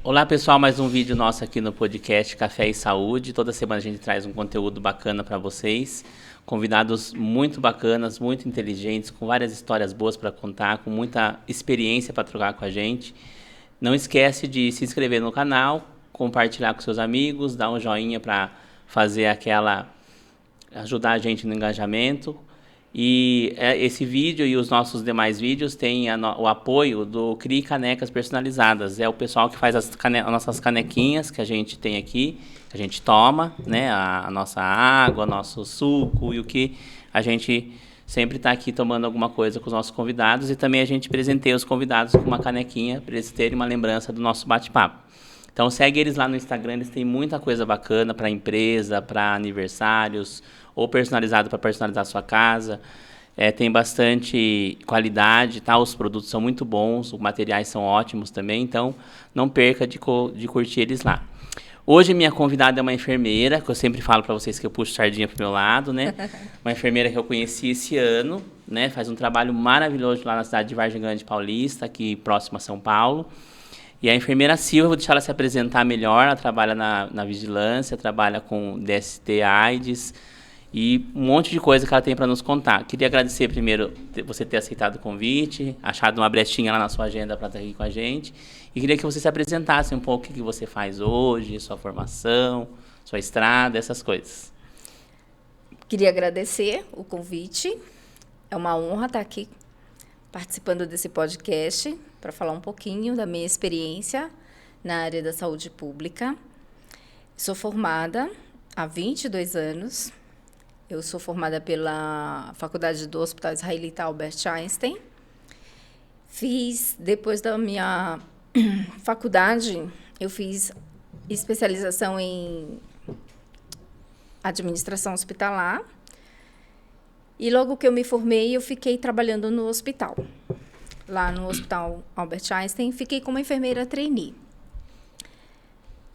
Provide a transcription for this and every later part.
Olá pessoal, mais um vídeo nosso aqui no podcast Café e Saúde. Toda semana a gente traz um conteúdo bacana para vocês. Convidados muito bacanas, muito inteligentes, com várias histórias boas para contar, com muita experiência para trocar com a gente. Não esquece de se inscrever no canal, compartilhar com seus amigos, dar um joinha para fazer ajudar a gente no engajamento. E esse vídeo e os nossos demais vídeos têm o apoio do CRI Canecas Personalizadas. É o pessoal que faz as nossas canequinhas que a gente tem aqui, que a gente toma, né? A nossa água, nosso suco e o que a gente sempre está aqui tomando alguma coisa com os nossos convidados. E também a gente presenteia os convidados com uma canequinha para eles terem uma lembrança do nosso bate-papo. Então segue eles lá no Instagram, eles têm muita coisa bacana para empresa, para aniversários, ou personalizado para personalizar a sua casa. Tem bastante qualidade, tá? Os produtos são muito bons, os materiais são ótimos também, então não perca de curtir eles lá. Hoje minha convidada é uma enfermeira, que eu sempre falo para vocês que eu puxo sardinha pro meu lado, né? Uma enfermeira que eu conheci esse ano, né? Faz um trabalho maravilhoso lá na cidade de Vargem Grande Paulista, aqui próximo a São Paulo. E a enfermeira Silvia, vou deixar ela se apresentar melhor. Ela trabalha na vigilância, trabalha com DST, AIDS e um monte de coisa que ela tem para nos contar. Queria agradecer primeiro você ter aceitado o convite, achado uma brechinha lá na sua agenda para estar aqui com a gente. E queria que você se apresentasse um pouco o que você faz hoje, sua formação, sua estrada, essas coisas. Queria agradecer o convite. É uma honra estar aqui participando desse podcast para falar um pouquinho da minha experiência na área da saúde pública. Sou formada há 22 anos. Eu sou formada pela Faculdade do Hospital Israelita Albert Einstein. Depois da minha faculdade, eu fiz especialização em administração hospitalar. E logo que eu me formei, eu fiquei trabalhando no hospital. Lá no Hospital Albert Einstein, fiquei como enfermeira trainee.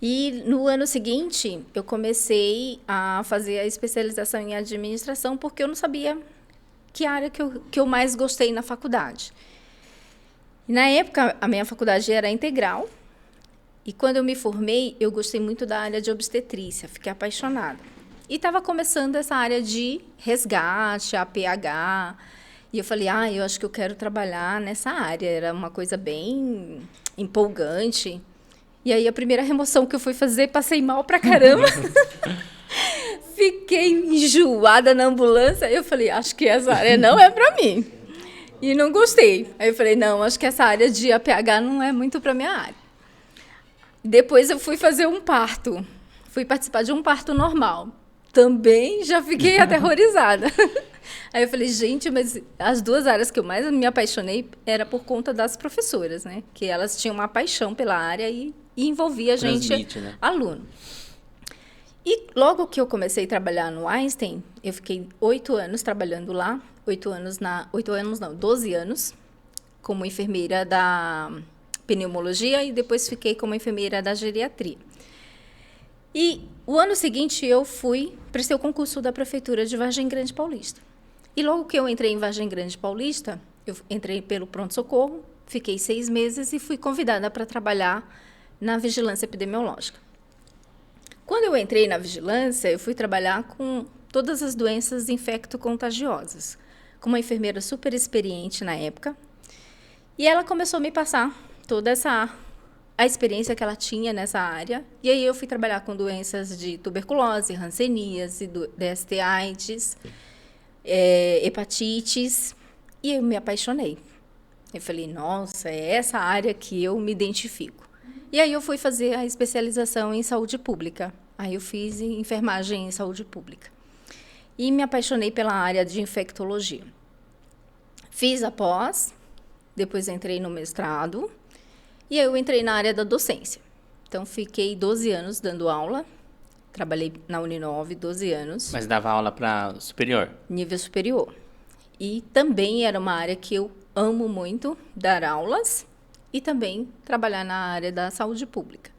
E no ano seguinte, eu comecei a fazer a especialização em administração, porque eu não sabia que área que eu mais gostei na faculdade. E na época, a minha faculdade era integral, e quando eu me formei, eu gostei muito da área de obstetrícia, fiquei apaixonada. E estava começando essa área de resgate, APH, e eu falei, eu acho que eu quero trabalhar nessa área, era uma coisa bem empolgante. E aí, a primeira remoção que eu fui fazer, passei mal pra caramba. Fiquei enjoada na ambulância. Eu falei, acho que essa área não é pra mim. E não gostei. Aí eu falei, não, acho que essa área de APH não é muito pra minha área. Depois eu fui fazer um parto. Fui participar de um parto normal. Também já fiquei aterrorizada. Aí eu falei, gente, mas as duas áreas que eu mais me apaixonei era por conta das professoras, né? Que elas tinham uma paixão pela área e envolvia a gente, né? aluno. E logo que eu comecei a trabalhar no Einstein, eu fiquei 8 anos trabalhando lá, 12 anos, como enfermeira da pneumologia e depois fiquei como enfermeira da geriatria. E o ano seguinte eu prestei o concurso da Prefeitura de Vargem Grande Paulista. E logo que eu entrei em Vargem Grande Paulista, eu entrei pelo pronto-socorro, fiquei 6 meses e fui convidada para trabalhar na vigilância epidemiológica. Quando eu entrei na vigilância, eu fui trabalhar com todas as doenças infecto-contagiosas, com uma enfermeira super experiente na época. E ela começou a me passar toda a experiência que ela tinha nessa área. E aí eu fui trabalhar com doenças de tuberculose, hanseníase, DST, AIDS, hepatites. E eu me apaixonei. Eu falei, nossa, é essa área que eu me identifico. E aí eu fui fazer a especialização em saúde pública. Aí eu fiz enfermagem em saúde pública. E me apaixonei pela área de infectologia. Fiz a pós, depois entrei no mestrado, e aí eu entrei na área da docência. Então, fiquei 12 anos dando aula, trabalhei na Uninove 12 anos. Mas dava aula para superior? Nível superior. E também era uma área que eu amo muito, dar aulas, e também trabalhar na área da saúde pública.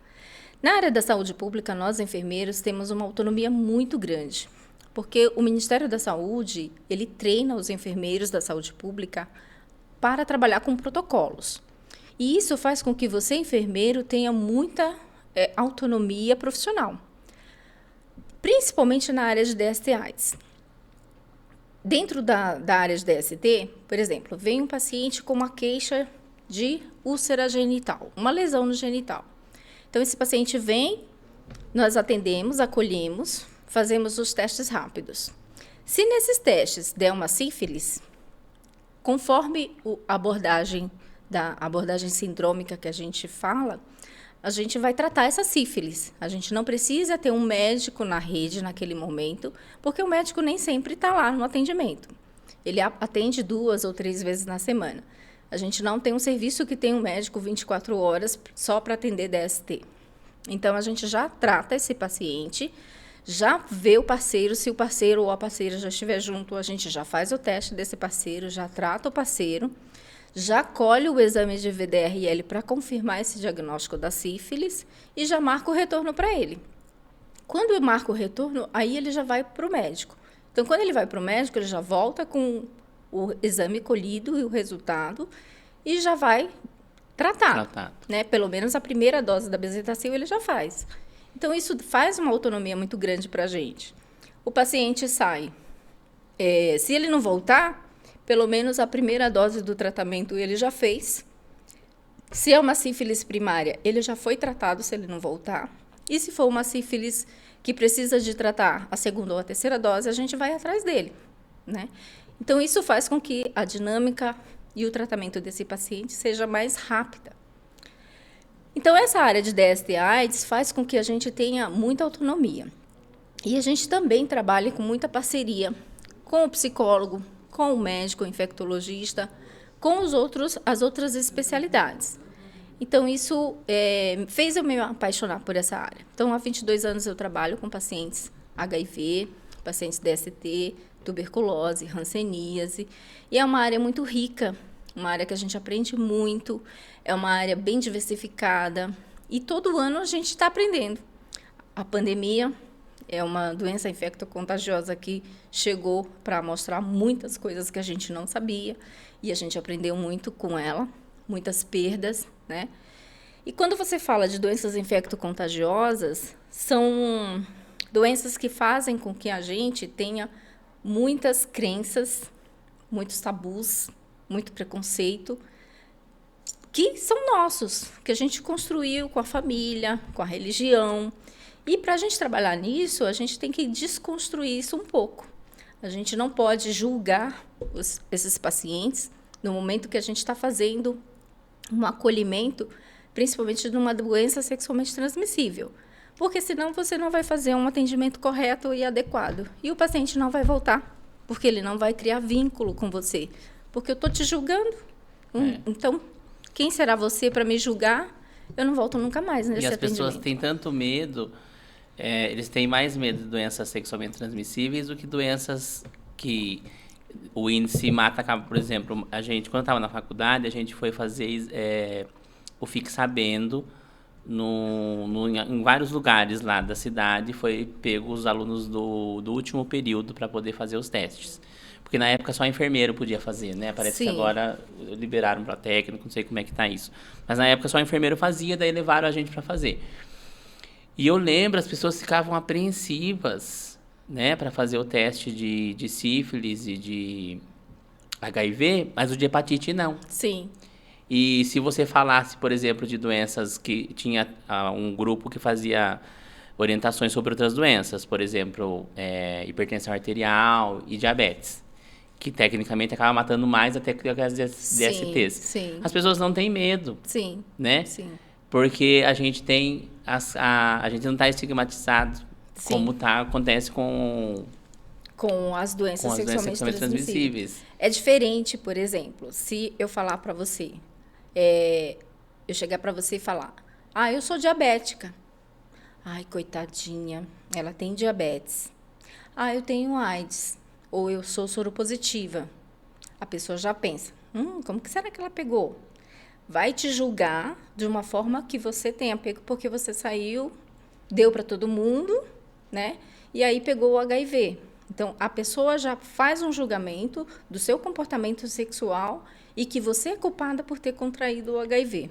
Na área da saúde pública, nós, enfermeiros, temos uma autonomia muito grande, porque o Ministério da Saúde, ele treina os enfermeiros da saúde pública para trabalhar com protocolos. E isso faz com que você, enfermeiro, tenha muita autonomia profissional, principalmente na área de DST/AIDS. Dentro da área de DST, por exemplo, vem um paciente com uma queixa de úlcera genital, uma lesão no genital. Então, esse paciente vem, nós atendemos, acolhemos, fazemos os testes rápidos. Se nesses testes der uma sífilis, conforme a abordagem sindrômica que a gente fala, a gente vai tratar essa sífilis. A gente não precisa ter um médico na rede naquele momento, porque o médico nem sempre está lá no atendimento. Ele atende 2 ou 3 vezes na semana. A gente não tem um serviço que tem um médico 24 horas só para atender DST. Então, a gente já trata esse paciente, já vê o parceiro, se o parceiro ou a parceira já estiver junto, a gente já faz o teste desse parceiro, já trata o parceiro, já colhe o exame de VDRL para confirmar esse diagnóstico da sífilis e já marca o retorno para ele. Quando eu marco o retorno, aí ele já vai para o médico. Então, quando ele vai para o médico, ele já volta com o exame colhido e o resultado e já vai tratar. Né? Pelo menos a primeira dose da bezetacil ele já faz. Então, isso faz uma autonomia muito grande para a gente. O paciente sai. Se ele não voltar, pelo menos a primeira dose do tratamento ele já fez. Se é uma sífilis primária, ele já foi tratado se ele não voltar. E se for uma sífilis que precisa de tratar a segunda ou a terceira dose, a gente vai atrás dele, né? Então, isso faz com que a dinâmica e o tratamento desse paciente seja mais rápida. Então, essa área de DST/AIDS faz com que a gente tenha muita autonomia. E a gente também trabalha com muita parceria com o psicólogo, com o médico, o infectologista, com as outras especialidades. Então, isso fez eu me apaixonar por essa área. Então, há 22 anos eu trabalho com pacientes HIV, pacientes DST, tuberculose, hanseníase, e é uma área muito rica, uma área que a gente aprende muito, é uma área bem diversificada, e todo ano a gente está aprendendo. A pandemia é uma doença infectocontagiosa que chegou para mostrar muitas coisas que a gente não sabia, e a gente aprendeu muito com ela, muitas perdas, né? E quando você fala de doenças infectocontagiosas, são doenças que fazem com que a gente tenha muitas crenças, muitos tabus, muito preconceito, que são nossos, que a gente construiu com a família, com a religião. E para a gente trabalhar nisso, a gente tem que desconstruir isso um pouco. A gente não pode julgar esses pacientes no momento que a gente está fazendo um acolhimento, principalmente de uma doença sexualmente transmissível. Porque senão você não vai fazer um atendimento correto e adequado. E o paciente não vai voltar, porque ele não vai criar vínculo com você. Porque eu estou te julgando. Então, quem será você para me julgar? Eu não volto nunca mais nesse atendimento. E as pessoas têm tanto medo, eles têm mais medo de doenças sexualmente transmissíveis do que doenças que o índice mata. Por exemplo, a gente, quando estava na faculdade, a gente foi fazer o Fique Sabendo em vários lugares lá da cidade, foi pego os alunos do último período para poder fazer os testes. Porque na época só enfermeiro podia fazer, né? Parece que agora liberaram para técnico, não sei como é que tá isso. Mas na época só enfermeiro fazia, daí levaram a gente para fazer. E eu lembro, as pessoas ficavam apreensivas, né? Para fazer o teste de sífilis e de HIV, mas o de hepatite não. Sim. E se você falasse, por exemplo, de doenças que tinha um grupo que fazia orientações sobre outras doenças, por exemplo, hipertensão arterial e diabetes, que tecnicamente acaba matando mais até que as DSTs. Sim. As pessoas não têm medo, sim, né? Sim. Porque a gente tem a gente não está estigmatizado como acontece com as doenças sexualmente transmissíveis. É diferente, por exemplo, se eu falar para você, eu chegar para você e falar, eu sou diabética. Ai, coitadinha, ela tem diabetes. Eu tenho AIDS, ou eu sou soropositiva. A pessoa já pensa, como que será que ela pegou? Vai te julgar de uma forma que você tenha pego, porque você saiu, deu para todo mundo, né? E aí pegou o HIV. Então, a pessoa já faz um julgamento do seu comportamento sexual e que você é culpada por ter contraído o HIV.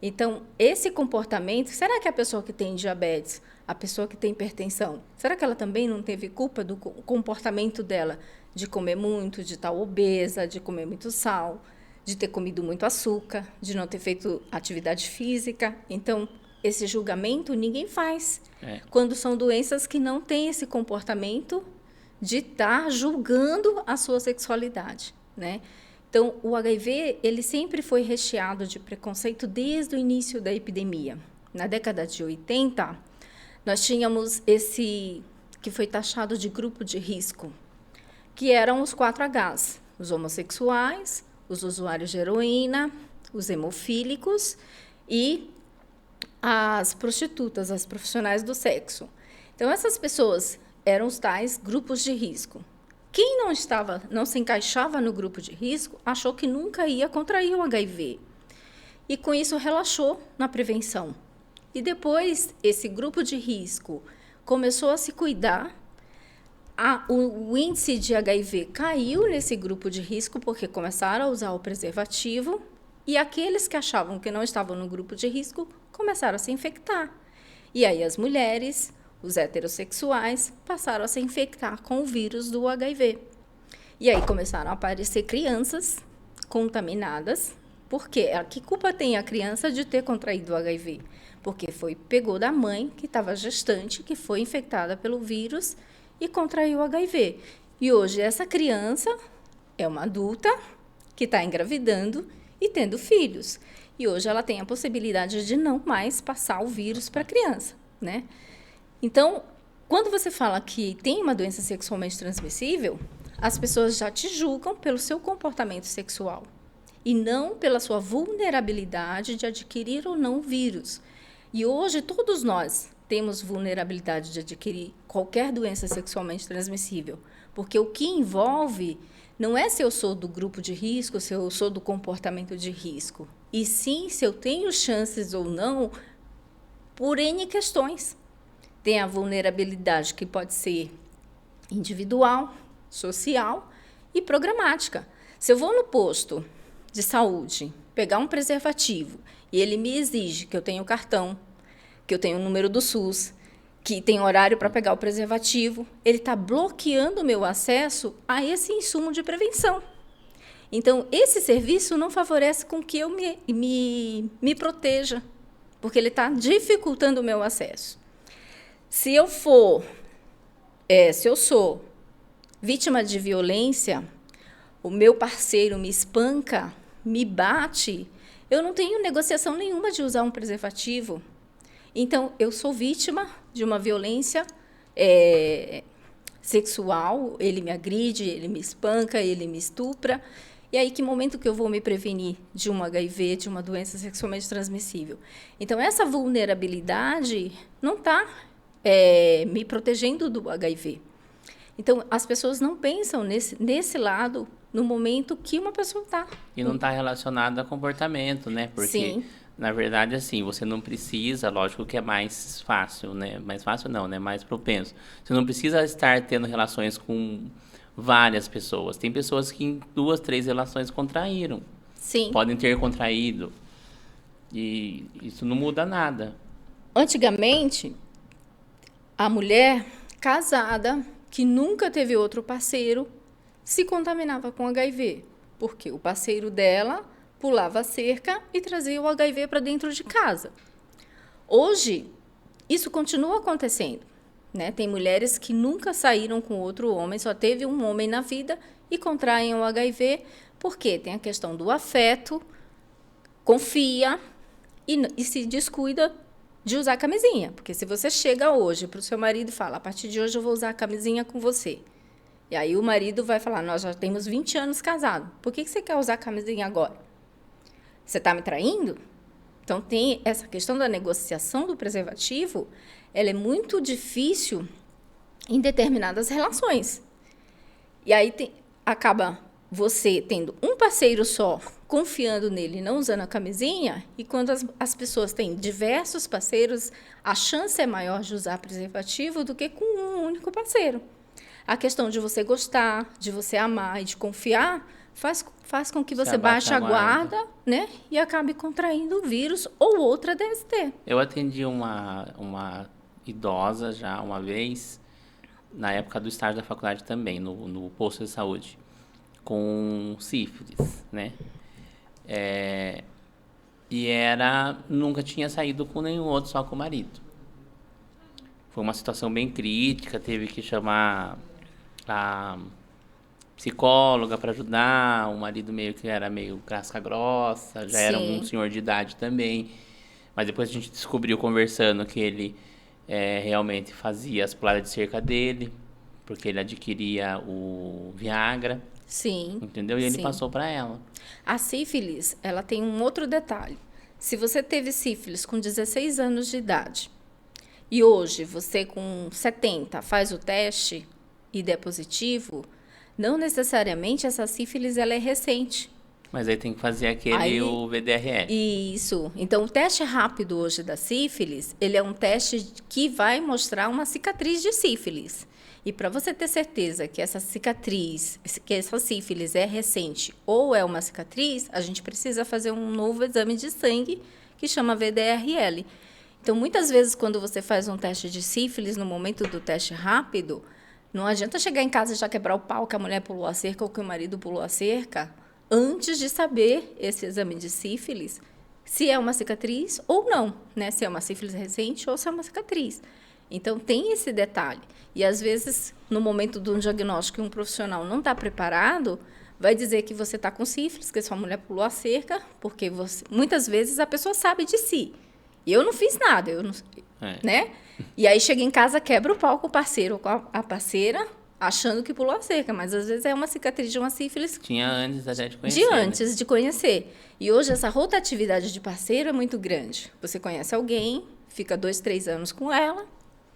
Então, esse comportamento, será que a pessoa que tem diabetes, a pessoa que tem hipertensão, será que ela também não teve culpa do comportamento dela de comer muito, de estar obesa, de comer muito sal, de ter comido muito açúcar, de não ter feito atividade física? Então, esse julgamento ninguém faz. Quando são doenças que não têm esse comportamento de estar julgando a sua sexualidade, né? Então, o HIV, ele sempre foi recheado de preconceito desde o início da epidemia. Na década de 80, nós tínhamos esse que foi taxado de grupo de risco, que eram os 4Hs, os homossexuais, os usuários de heroína, os hemofílicos e as prostitutas, as profissionais do sexo. Então, essas pessoas eram os tais grupos de risco. Quem não se encaixava no grupo de risco, achou que nunca ia contrair o HIV. E com isso relaxou na prevenção. E depois, esse grupo de risco começou a se cuidar, o índice de HIV caiu nesse grupo de risco porque começaram a usar o preservativo, e aqueles que achavam que não estavam no grupo de risco começaram a se infectar. E aí as mulheres, os heterossexuais, passaram a se infectar com o vírus do HIV. E aí começaram a aparecer crianças contaminadas. Por quê? Que culpa tem a criança de ter contraído o HIV? Porque pegou da mãe que estava gestante, que foi infectada pelo vírus e contraiu o HIV. E hoje essa criança é uma adulta que está engravidando e tendo filhos. E hoje ela tem a possibilidade de não mais passar o vírus para a criança, né? Então, quando você fala que tem uma doença sexualmente transmissível, as pessoas já te julgam pelo seu comportamento sexual e não pela sua vulnerabilidade de adquirir ou não o vírus. E hoje todos nós temos vulnerabilidade de adquirir qualquer doença sexualmente transmissível, porque o que envolve não é se eu sou do grupo de risco, se eu sou do comportamento de risco, e sim se eu tenho chances ou não por N questões. Tem a vulnerabilidade que pode ser individual, social e programática. Se eu vou no posto de saúde pegar um preservativo e ele me exige que eu tenha o cartão, que eu tenha o número do SUS, que tem horário para pegar o preservativo, ele está bloqueando o meu acesso a esse insumo de prevenção. Então, esse serviço não favorece com que eu me proteja, porque ele está dificultando o meu acesso. Se eu sou vítima de violência, o meu parceiro me espanca, me bate, eu não tenho negociação nenhuma de usar um preservativo. Então, eu sou vítima de uma violência sexual, ele me agride, ele me espanca, ele me estupra. E aí, que momento que eu vou me prevenir de um HIV, de uma doença sexualmente transmissível? Então, essa vulnerabilidade não está me protegendo do HIV. Então, as pessoas não pensam nesse lado no momento que uma pessoa está. E não está relacionado a comportamento, né? Porque, sim, na verdade, assim, você não precisa, lógico que é mais fácil, né? Mais fácil não, né? Mais propenso. Você não precisa estar tendo relações com várias pessoas. Tem pessoas que em 2, 3 relações contraíram. Sim. Podem ter contraído. E isso não muda nada. Antigamente, a mulher casada, que nunca teve outro parceiro, se contaminava com HIV, porque o parceiro dela pulava a cerca e trazia o HIV para dentro de casa. Hoje, isso continua acontecendo, né? Tem mulheres que nunca saíram com outro homem, só teve um homem na vida e contraem o HIV, porque tem a questão do afeto, confia e se descuida de usar camisinha. Porque se você chega hoje para o seu marido e fala, a partir de hoje eu vou usar a camisinha com você. E aí o marido vai falar, nós já temos 20 anos casados, por que você quer usar camisinha agora? Você está me traindo? Então, tem essa questão da negociação do preservativo, ela é muito difícil em determinadas relações. E aí acaba você tendo um parceiro só, confiando nele, não usando a camisinha, e quando as pessoas têm diversos parceiros, a chance é maior de usar preservativo do que com um único parceiro. A questão de você gostar, de você amar e de confiar faz com que Você você abaixa baixe a a guarda. guarda, né? E acabe contraindo o vírus ou outra DST. Eu atendi uma idosa já uma vez, na época do estágio da faculdade também, no posto de saúde, com sífilis, né? E nunca tinha saído com nenhum outro, só com o marido. Foi uma situação bem crítica, teve que chamar a psicóloga para ajudar, o marido meio que era meio casca grossa, já era um Sim. senhor de idade também. Mas depois a gente descobriu conversando que ele realmente fazia as puladas de cerca dele, porque ele adquiria o Viagra, Sim. entendeu? E ele Sim. passou para ela. A sífilis, ela tem um outro detalhe. Se você teve sífilis com 16 anos de idade e hoje você com 70 faz o teste e der positivo, não necessariamente essa sífilis ela é recente. Mas aí tem que fazer Aí- o VDRL. Isso. Então, o teste rápido hoje da sífilis, ele é um teste que vai mostrar uma cicatriz de sífilis. E para você ter certeza que essa cicatriz, que essa sífilis é recente ou é uma cicatriz, a gente precisa fazer um novo exame de sangue que chama VDRL. Então, muitas vezes, quando você faz um teste de sífilis, no momento do teste rápido, não adianta chegar em casa e já quebrar o pau que a mulher pulou a cerca ou que o marido pulou a cerca, antes de saber esse exame de sífilis, se é uma cicatriz ou não, né? Se é uma sífilis recente ou se é uma cicatriz. Então, tem esse detalhe. E, às vezes, no momento de um diagnóstico e um profissional não está preparado, vai dizer que você está com sífilis, que sua mulher pulou a cerca, porque muitas vezes a pessoa sabe de si. E eu não fiz nada, né? E aí chega em casa, quebra o pau com o parceiro ou com a parceira, achando que pulou a cerca, mas às vezes é uma cicatriz de uma sífilis Tinha antes até de conhecer. de né? antes de conhecer. E hoje essa rotatividade de parceiro é muito grande. Você conhece alguém, fica 2, 3 anos com ela,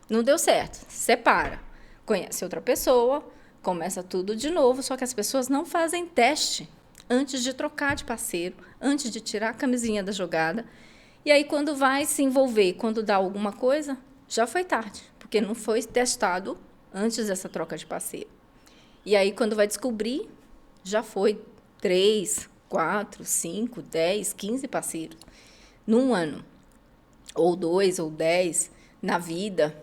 não deu certo, se separa. Conhece outra pessoa, começa tudo de novo, só que as pessoas não fazem teste antes de trocar de parceiro, antes de tirar a camisinha da jogada. E aí, quando vai se envolver, quando dá alguma coisa, já foi tarde, porque não foi testado antes dessa troca de parceiro. E aí, quando vai descobrir, já foi 3, 4, 5, 10, 15 parceiros num ano, ou 2, ou 10 na vida.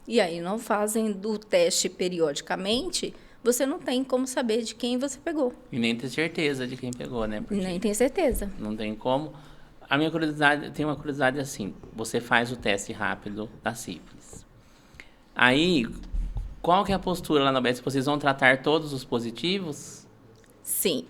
E aí, não fazem do teste periodicamente, você não tem como saber de quem você pegou. E nem ter certeza de quem pegou, né? Porque Nem tem certeza. não tem como. A minha curiosidade, tem uma curiosidade assim, você faz o teste rápido da sífilis. Aí, qual que é a postura lá na UBS? Vocês vão tratar todos os positivos? Sim.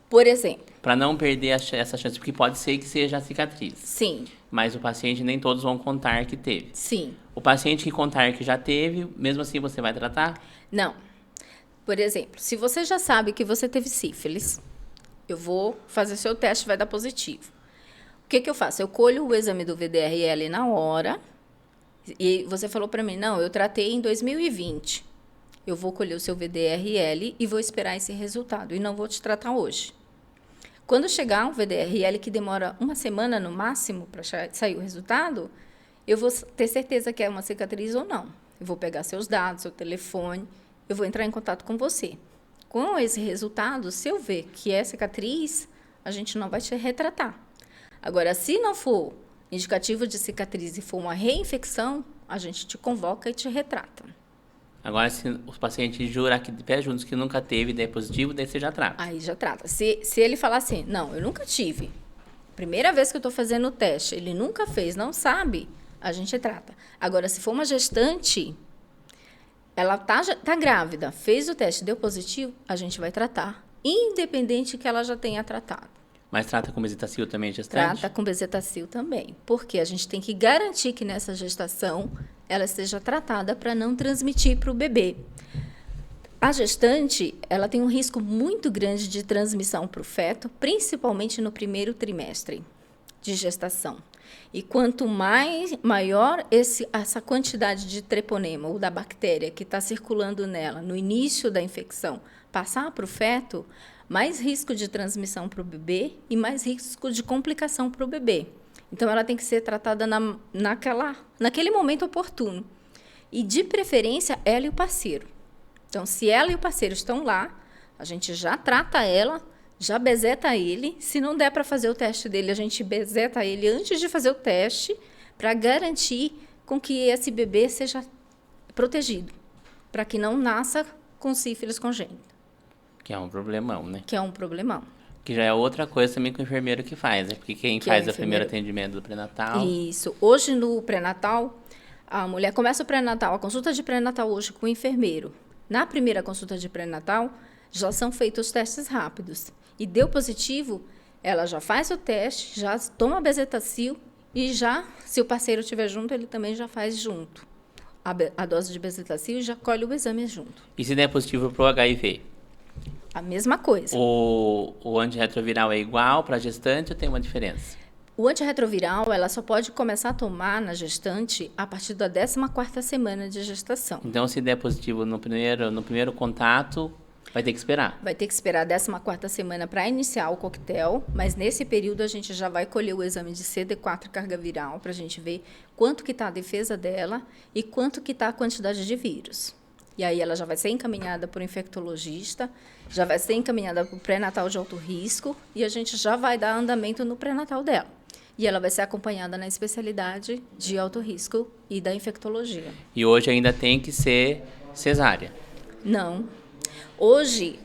Por exemplo, Para não perder essa chance, porque pode ser que seja a cicatriz. sim, Mas o paciente nem todos vão contar que teve. sim. O paciente que contar que já teve, mesmo assim você vai tratar? Não. Por exemplo, se você já sabe que você teve sífilis, eu vou fazer seu teste, vai dar positivo. O que eu faço? Eu colho o exame do VDRL na hora e você falou para mim, não, eu tratei em 2020. Eu vou colher o seu VDRL e vou esperar esse resultado e não vou te tratar hoje. Quando chegar um VDRL que demora uma semana no máximo para sair o resultado, eu vou ter certeza que é uma cicatriz ou não. Eu vou pegar seus dados, seu telefone, eu vou entrar em contato com você. Com esse resultado, se eu ver que é cicatriz, a gente não vai te retratar. Agora, se não for indicativo de cicatriz e for uma reinfecção, a gente te convoca e te retrata. Agora, se o paciente jurar que de pé juntos que nunca teve, daí é positivo, daí você já trata. Aí já trata. Se ele falar assim, não, eu nunca tive, primeira vez que eu estou fazendo o teste, ele nunca fez, não sabe, a gente trata. Agora, se for uma gestante, ela tá grávida, fez o teste, deu positivo, a gente vai tratar, independente que ela já tenha tratado. Mas trata com bezetacil também, gestante? Trata com bezetacil também, porque a gente tem que garantir que nessa gestação ela esteja tratada para não transmitir para o bebê. A gestante, ela tem um risco muito grande de transmissão para o feto, principalmente no primeiro trimestre de gestação. E quanto maior essa quantidade de treponema ou da bactéria que está circulando nela no início da infecção passar para o feto, mais risco de transmissão para o bebê e mais risco de complicação para o bebê. Então, ela tem que ser tratada naquele momento oportuno. E, de preferência, ela e o parceiro. Então, se ela e o parceiro estão lá, A gente já trata ela, já bezeta ele. Se não der para fazer o teste dele, a gente bezeta ele antes de fazer o teste, para garantir com que esse bebê seja protegido, para que não nasça com sífilis congênita. Que é um problemão, né? Que é um problemão. Que já é outra coisa também que o enfermeiro que faz, né? Porque quem faz o primeiro atendimento do pré-natal... Isso. Hoje, no pré-natal, a mulher começa o pré-natal, a consulta de pré-natal hoje com o enfermeiro. Na primeira consulta de pré-natal, já são feitos os testes rápidos. E deu positivo, ela já faz o teste, já toma bezetacil e já, se o parceiro estiver junto, ele também já faz junto a dose de bezetacil e já colhe o exame junto. E se der positivo para o HIV? A mesma coisa. O antirretroviral é igual para gestante ou tem uma diferença? O antirretroviral, ela só pode começar a tomar na gestante a partir da 14ª semana de gestação. Então, se der positivo no primeiro contato, vai ter que esperar? Vai ter que esperar a 14ª semana para iniciar o coquetel, mas nesse período a gente já vai colher o exame de CD4 carga viral para a gente ver quanto que está a defesa dela e quanto que está a quantidade de vírus. E aí ela já vai ser encaminhada por um infectologista, já vai ser encaminhada para o pré-natal de alto risco e a gente já vai dar andamento no pré-natal dela. E ela vai ser acompanhada na especialidade de alto risco e da infectologia. E hoje ainda tem que ser cesárea? Não. Hoje,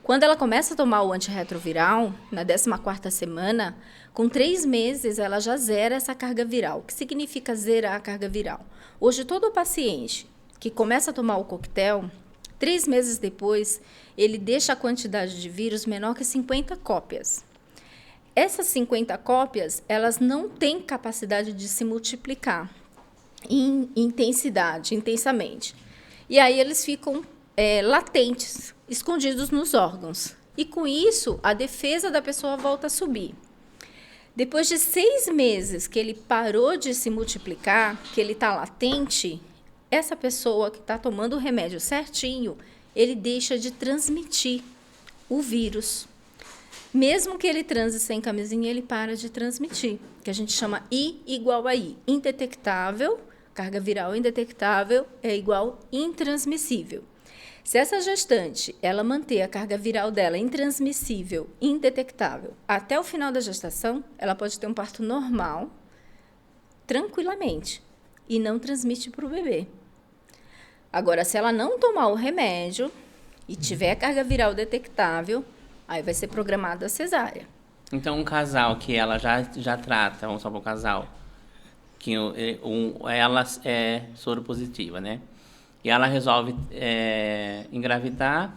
quando ela começa a tomar o antirretroviral, na 14ª semana, com 3 meses ela já zera essa carga viral. O que significa zerar a carga viral? Hoje, todo paciente que começa a tomar o coquetel, 3 meses depois, ele deixa a quantidade de vírus menor que 50 cópias. Essas 50 cópias, elas não têm capacidade de se multiplicar intensamente. E aí eles ficam latentes, escondidos nos órgãos. E com isso, a defesa da pessoa volta a subir. Depois de 6 meses que ele parou de se multiplicar, que ele está latente, essa pessoa que está tomando o remédio certinho, ele deixa de transmitir o vírus. Mesmo que ele transe sem camisinha, ele para de transmitir, que a gente chama I igual a I. Indetectável, carga viral indetectável é igual intransmissível. Se essa gestante ela manter a carga viral dela intransmissível, indetectável, até o final da gestação, ela pode ter um parto normal, tranquilamente, e não transmite para o bebê. Agora, se ela não tomar o remédio e tiver a carga viral detectável, aí vai ser programada a cesárea. Então, um casal que ela já trata, vamos só para o casal, que ela é soro positiva, né? E ela resolve engravidar,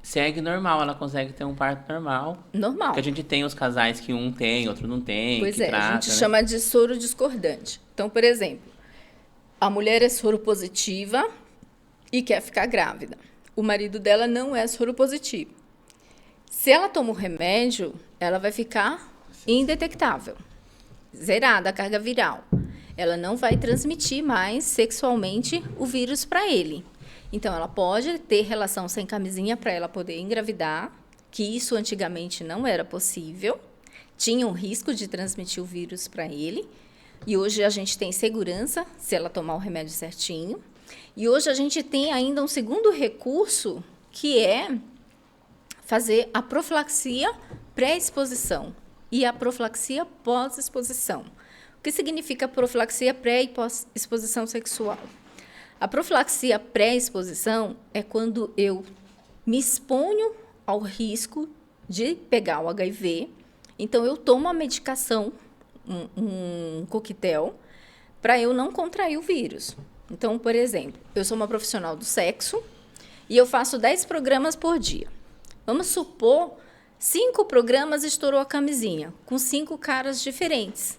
segue normal, ela consegue ter um parto normal. Normal. Porque a gente tem os casais que um tem, outro não tem, pois que trata, a gente chama de soro discordante. Então, por exemplo, a mulher é soro positiva e quer ficar grávida. O marido dela não é soro positivo. Se ela toma o remédio, ela vai ficar indetectável, zerada a carga viral. Ela não vai transmitir mais sexualmente o vírus para ele. Então, ela pode ter relação sem camisinha para ela poder engravidar, que isso antigamente não era possível. Tinha um risco de transmitir o vírus para ele. E hoje a gente tem segurança se ela tomar o remédio certinho. E hoje a gente tem ainda um segundo recurso, que é fazer a profilaxia pré-exposição e a profilaxia pós-exposição. O que significa profilaxia pré e pós-exposição sexual? A profilaxia pré-exposição é quando eu me exponho ao risco de pegar o HIV, então eu tomo a medicação, um coquetel, para eu não contrair o vírus. Então, por exemplo, eu sou uma profissional do sexo e eu faço 10 programas por dia. Vamos supor, 5 programas estourou a camisinha, com 5 caras diferentes.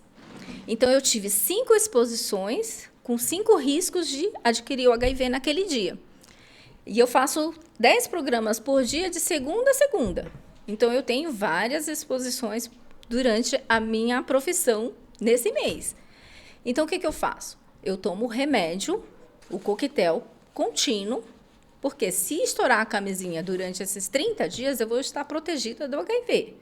Então, eu tive 5 exposições com 5 riscos de adquirir o HIV naquele dia. E eu faço 10 programas por dia de segunda a segunda. Então, eu tenho várias exposições durante a minha profissão nesse mês. Então, o que eu faço? Eu tomo o remédio, o coquetel contínuo, porque se estourar a camisinha durante esses 30 dias, eu vou estar protegida do HIV.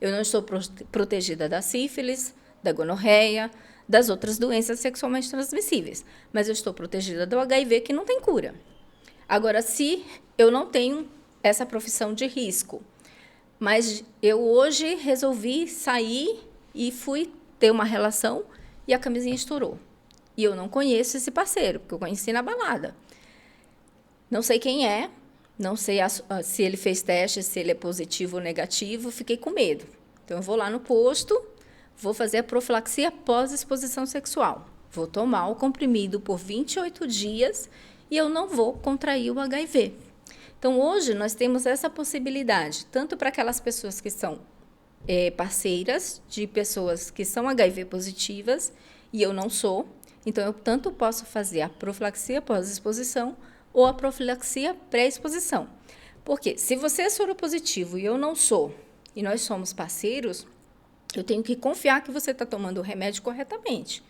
Eu não estou protegida da sífilis, da gonorreia, das outras doenças sexualmente transmissíveis, mas eu estou protegida do HIV que não tem cura. Agora, se eu não tenho essa profissão de risco. Mas eu hoje resolvi sair e fui ter uma relação e a camisinha estourou. E eu não conheço esse parceiro, porque eu conheci na balada. Não sei quem é, não sei se ele fez teste, se ele é positivo ou negativo, fiquei com medo. Então, eu vou lá no posto, vou fazer a profilaxia pós-exposição sexual. Vou tomar o comprimido por 28 dias e eu não vou contrair o HIV. Então, hoje, nós temos essa possibilidade, tanto para aquelas pessoas que são parceiras de pessoas que são HIV positivas, e eu não sou. Então, eu tanto posso fazer a profilaxia pós-exposição ou a profilaxia pré-exposição. Porque se você é soropositivo e eu não sou, e nós somos parceiros, eu tenho que confiar que você está tomando o remédio corretamente.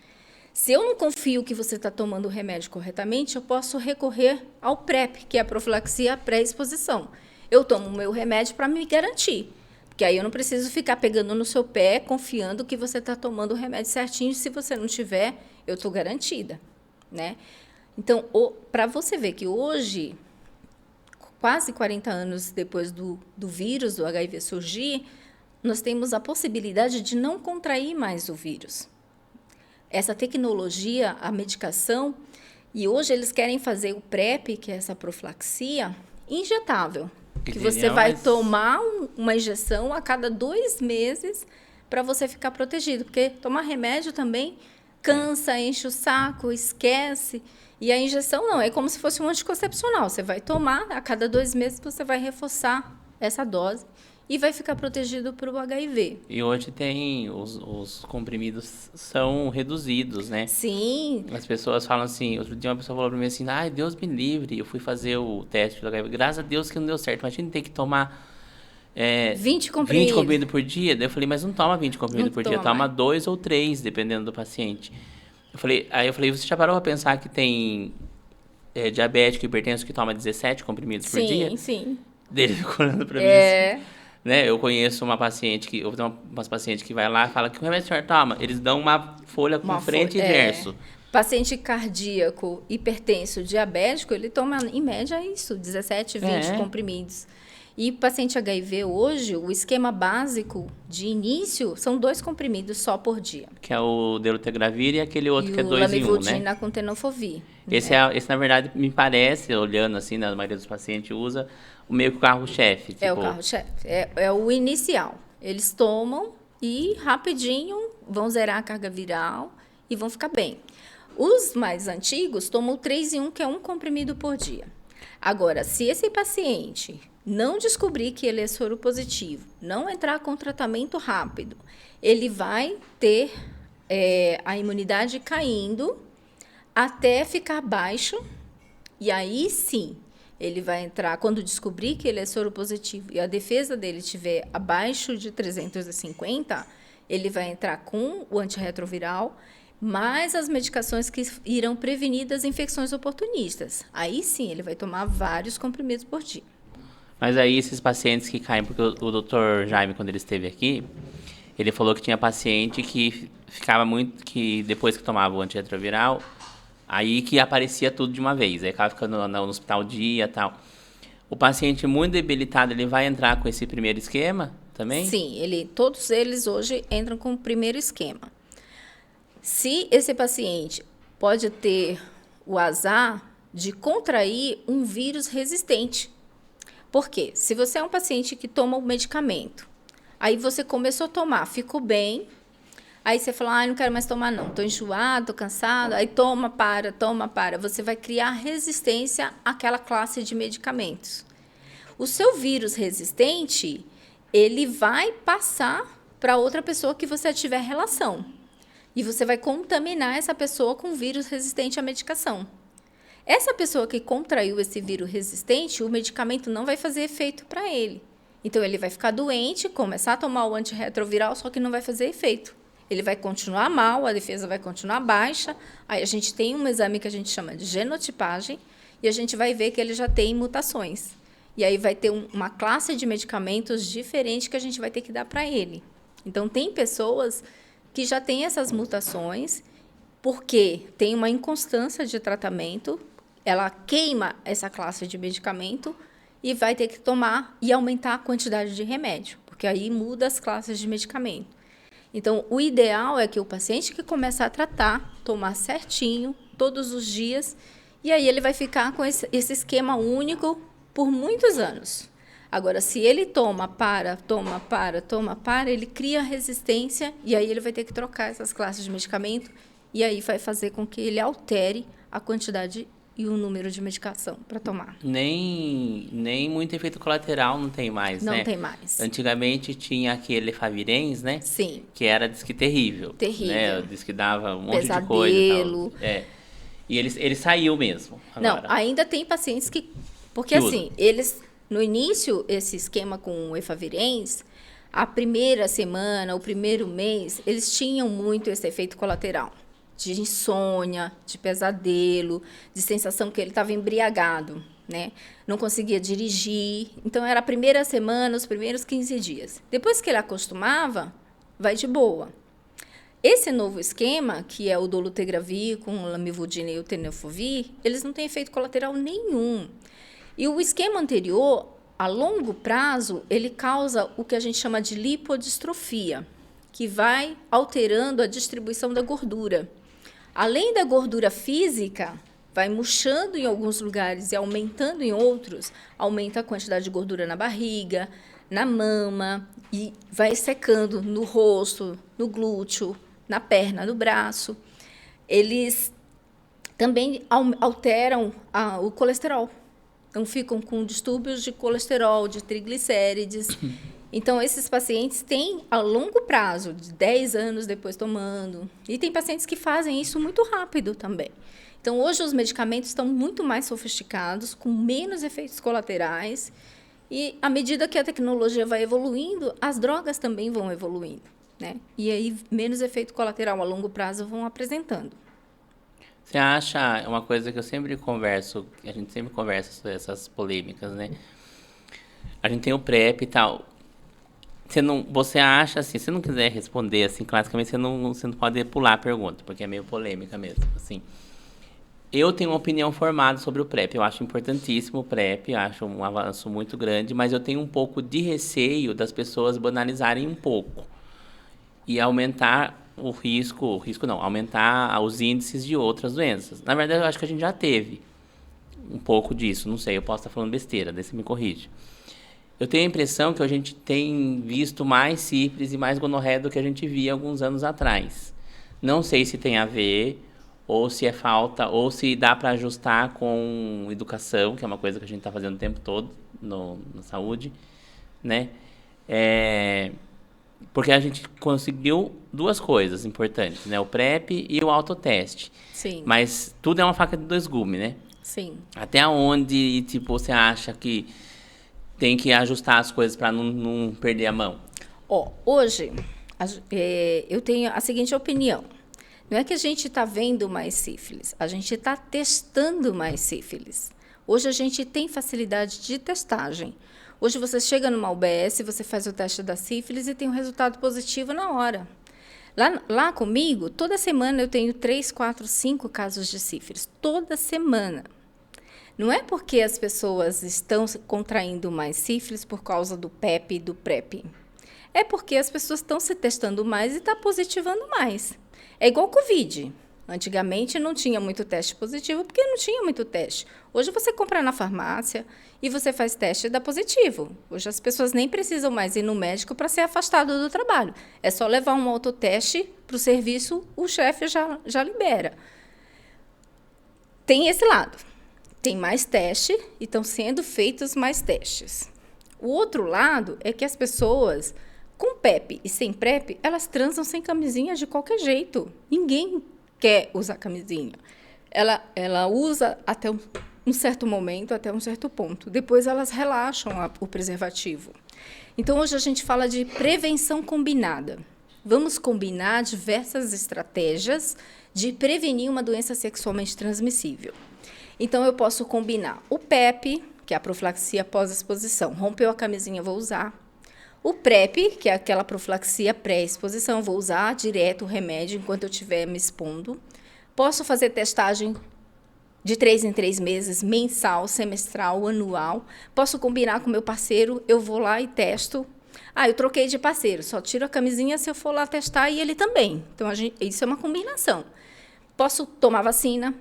Se eu não confio que você está tomando o remédio corretamente, eu posso recorrer ao PrEP, que é a profilaxia pré-exposição. Eu tomo o meu remédio para me garantir, porque aí eu não preciso ficar pegando no seu pé, confiando que você está tomando o remédio certinho. Se você não tiver, eu estou garantida, né? Então, para você ver que hoje, quase 40 anos depois do vírus, do HIV surgir, nós temos a possibilidade de não contrair mais o vírus. Essa tecnologia, a medicação, e hoje eles querem fazer o PrEP, que é essa profilaxia, injetável. Que você vai tomar uma injeção a cada 2 meses para você ficar protegido. Porque tomar remédio também cansa, enche o saco, esquece. E a injeção não, é como se fosse um anticoncepcional. Você vai tomar, a cada 2 meses você vai reforçar essa dose e vai ficar protegido para o HIV. E hoje tem, os comprimidos são reduzidos, né? Sim. As pessoas falam assim, outro dia uma pessoa falou para mim assim, ai, Deus me livre, eu fui fazer o teste do HIV, graças a Deus que não deu certo, imagina ter que tomar 20 comprimidos. 20 comprimidos por dia. Daí eu falei, mas não toma 20 comprimidos por dia, toma 2 ou 3, dependendo do paciente. Aí eu falei, você já parou para pensar que tem diabético e hipertenso que toma 17 comprimidos por dia? Sim, sim. Dele ficou olhando para mim assim. Né? Eu conheço uma paciente eu tenho umas pacientes que vai lá e fala que o remédio senhor toma. Eles dão uma folha com frente e verso. Paciente cardíaco, hipertenso, diabético, ele toma, em média, isso, 17, 20 comprimidos. E paciente HIV hoje, o esquema básico de início são 2 comprimidos só por dia. Que é o dolutegravir e aquele outro que é 2 em 1, né? lamivudina com tenofovir. Esse, na verdade, me parece, olhando assim, na maioria dos pacientes, usa o meio que o carro-chefe. Tipo... É o carro-chefe, é o inicial. Eles tomam e rapidinho vão zerar a carga viral e vão ficar bem. Os mais antigos tomam 3 em 1, que é 1 comprimido por dia. Agora, se esse paciente não descobrir que ele é soropositivo, não entrar com tratamento rápido, ele vai ter a imunidade caindo até ficar baixo, e aí sim, ele vai entrar, quando descobrir que ele é soropositivo e a defesa dele estiver abaixo de 350, ele vai entrar com o antirretroviral, mais as medicações que irão prevenir das infecções oportunistas. Aí sim, ele vai tomar vários comprimidos por dia. Mas aí esses pacientes que caem, porque o doutor Jaime, quando ele esteve aqui, ele falou que tinha paciente que ficava muito, que depois que tomava o antirretroviral, aí que aparecia tudo de uma vez, aí acaba ficando no hospital dia e tal. O paciente muito debilitado, ele vai entrar com esse primeiro esquema também? Sim, todos eles hoje entram com o primeiro esquema. Se esse paciente pode ter o azar de contrair um vírus resistente. Por quê? Se você é um paciente que toma o medicamento, aí você começou a tomar, ficou bem, aí você fala, não quero mais tomar não, estou enjoado, estou cansado, aí toma, para. Você vai criar resistência àquela classe de medicamentos. O seu vírus resistente, ele vai passar para outra pessoa que você tiver relação. E você vai contaminar essa pessoa com vírus resistente à medicação. Essa pessoa que contraiu esse vírus resistente, o medicamento não vai fazer efeito para ele. Então, ele vai ficar doente, começar a tomar o antirretroviral, só que não vai fazer efeito. Ele vai continuar mal, a defesa vai continuar baixa. Aí, a gente tem um exame que a gente chama de genotipagem e a gente vai ver que ele já tem mutações. E aí, vai ter uma classe de medicamentos diferente que a gente vai ter que dar para ele. Então, tem pessoas que já têm essas mutações porque tem uma inconstância de tratamento, ela queima essa classe de medicamento e vai ter que tomar e aumentar a quantidade de remédio, porque aí muda as classes de medicamento. Então, o ideal é que o paciente que começa a tratar, tomar certinho, todos os dias, e aí ele vai ficar com esse esquema único por muitos anos. Agora, se ele toma, ele cria resistência e aí ele vai ter que trocar essas classes de medicamento e aí vai fazer com que ele altere a quantidade e o número de medicação para tomar. Nem muito efeito colateral não tem mais, né? Não tem mais. Antigamente tinha aquele Efavirenz, né? Sim. Que era, diz que terrível. Terrível. Né? Diz que dava um monte Pesadelo. de coisa e tal. E ele saiu mesmo. Agora. Não, ainda tem pacientes que... Porque, assim, eles... No início, esse esquema com o Efavirenz, a primeira semana, o primeiro mês, eles tinham muito esse efeito colateral. De insônia, de pesadelo, de sensação que ele estava embriagado, né? Não conseguia dirigir. Então, era a primeira semana, os primeiros 15 dias. Depois que ele acostumava, vai de boa. Esse novo esquema, que é o dolutegravir com o lamivudine e o tenofovir, eles não têm efeito colateral nenhum. E o esquema anterior, a longo prazo, ele causa o que a gente chama de lipodistrofia, que vai alterando a distribuição da gordura. Além da gordura física, vai murchando em alguns lugares e aumentando em outros, aumenta a quantidade de gordura na barriga, na mama, e vai secando no rosto, no glúteo, na perna, no braço. Eles também alteram o colesterol. Então, ficam com distúrbios de colesterol, de triglicérides. Então, esses pacientes têm a longo prazo, de 10 anos depois tomando. E tem pacientes que fazem isso muito rápido também. Então, hoje os medicamentos estão muito mais sofisticados, com menos efeitos colaterais. E, à medida que a tecnologia vai evoluindo, as drogas também vão evoluindo, né? E aí, menos efeito colateral a longo prazo vão apresentando. Você acha, é uma coisa que eu sempre converso, a gente sempre conversa sobre essas polêmicas, né? A gente tem o PrEP e tal. Você acha, assim, se não quiser responder, assim, classicamente, você não pode pular a pergunta, porque é meio polêmica mesmo, assim. Eu tenho uma opinião formada sobre o PrEP. Eu acho importantíssimo o PrEP, acho um avanço muito grande, mas eu tenho um pouco de receio das pessoas banalizarem um pouco e aumentar aumentar os índices de outras doenças. Na verdade, eu acho que a gente já teve um pouco disso, não sei, eu posso estar falando besteira, daí você me corrige. Eu tenho a impressão que a gente tem visto mais sífilis e mais gonorreia do que a gente via alguns anos atrás. Não sei se tem a ver, ou se é falta, ou se dá para ajustar com educação, que é uma coisa que a gente está fazendo o tempo todo na saúde, né? Porque a gente conseguiu duas coisas importantes, né? O PrEP e o autoteste. Sim. Mas tudo é uma faca de dois gumes, né? Sim. Até onde, tipo, você acha que tem que ajustar as coisas para não perder a mão? Hoje, eu tenho a seguinte opinião. Não é que a gente está vendo mais sífilis, a gente está testando mais sífilis. Hoje a gente tem facilidade de testagem. Hoje você chega numa UBS, você faz o teste da sífilis e tem um resultado positivo na hora. Lá comigo, toda semana eu tenho 3, 4, 5 casos de sífilis. Toda semana. Não é porque as pessoas estão contraindo mais sífilis por causa do PEP e do PrEP. É porque as pessoas estão se testando mais e estão positivando mais. É igual Covid. Antigamente não tinha muito teste positivo porque não tinha muito teste. Hoje você compra na farmácia e você faz teste e dá positivo. Hoje as pessoas nem precisam mais ir no médico para ser afastado do trabalho. É só levar um autoteste para o serviço, o chefe já libera. Tem esse lado. Tem mais teste e estão sendo feitos mais testes. O outro lado é que as pessoas, com PEP e sem PrEP, elas transam sem camisinha de qualquer jeito. Ninguém quer usar camisinha. Ela usa até um certo momento, até um certo ponto. Depois elas relaxam o preservativo. Então, hoje a gente fala de prevenção combinada. Vamos combinar diversas estratégias de prevenir uma doença sexualmente transmissível. Então, eu posso combinar o PEP, que é a profilaxia pós-exposição. Rompeu a camisinha, vou usar. O PrEP, que é aquela profilaxia pré-exposição, vou usar direto o remédio enquanto eu estiver me expondo. Posso fazer testagem de 3 em 3 meses, mensal, semestral, anual. Posso combinar com meu parceiro, eu vou lá e testo. Ah, eu troquei de parceiro, só tiro a camisinha se eu for lá testar e ele também. Então, isso é uma combinação. Posso tomar vacina,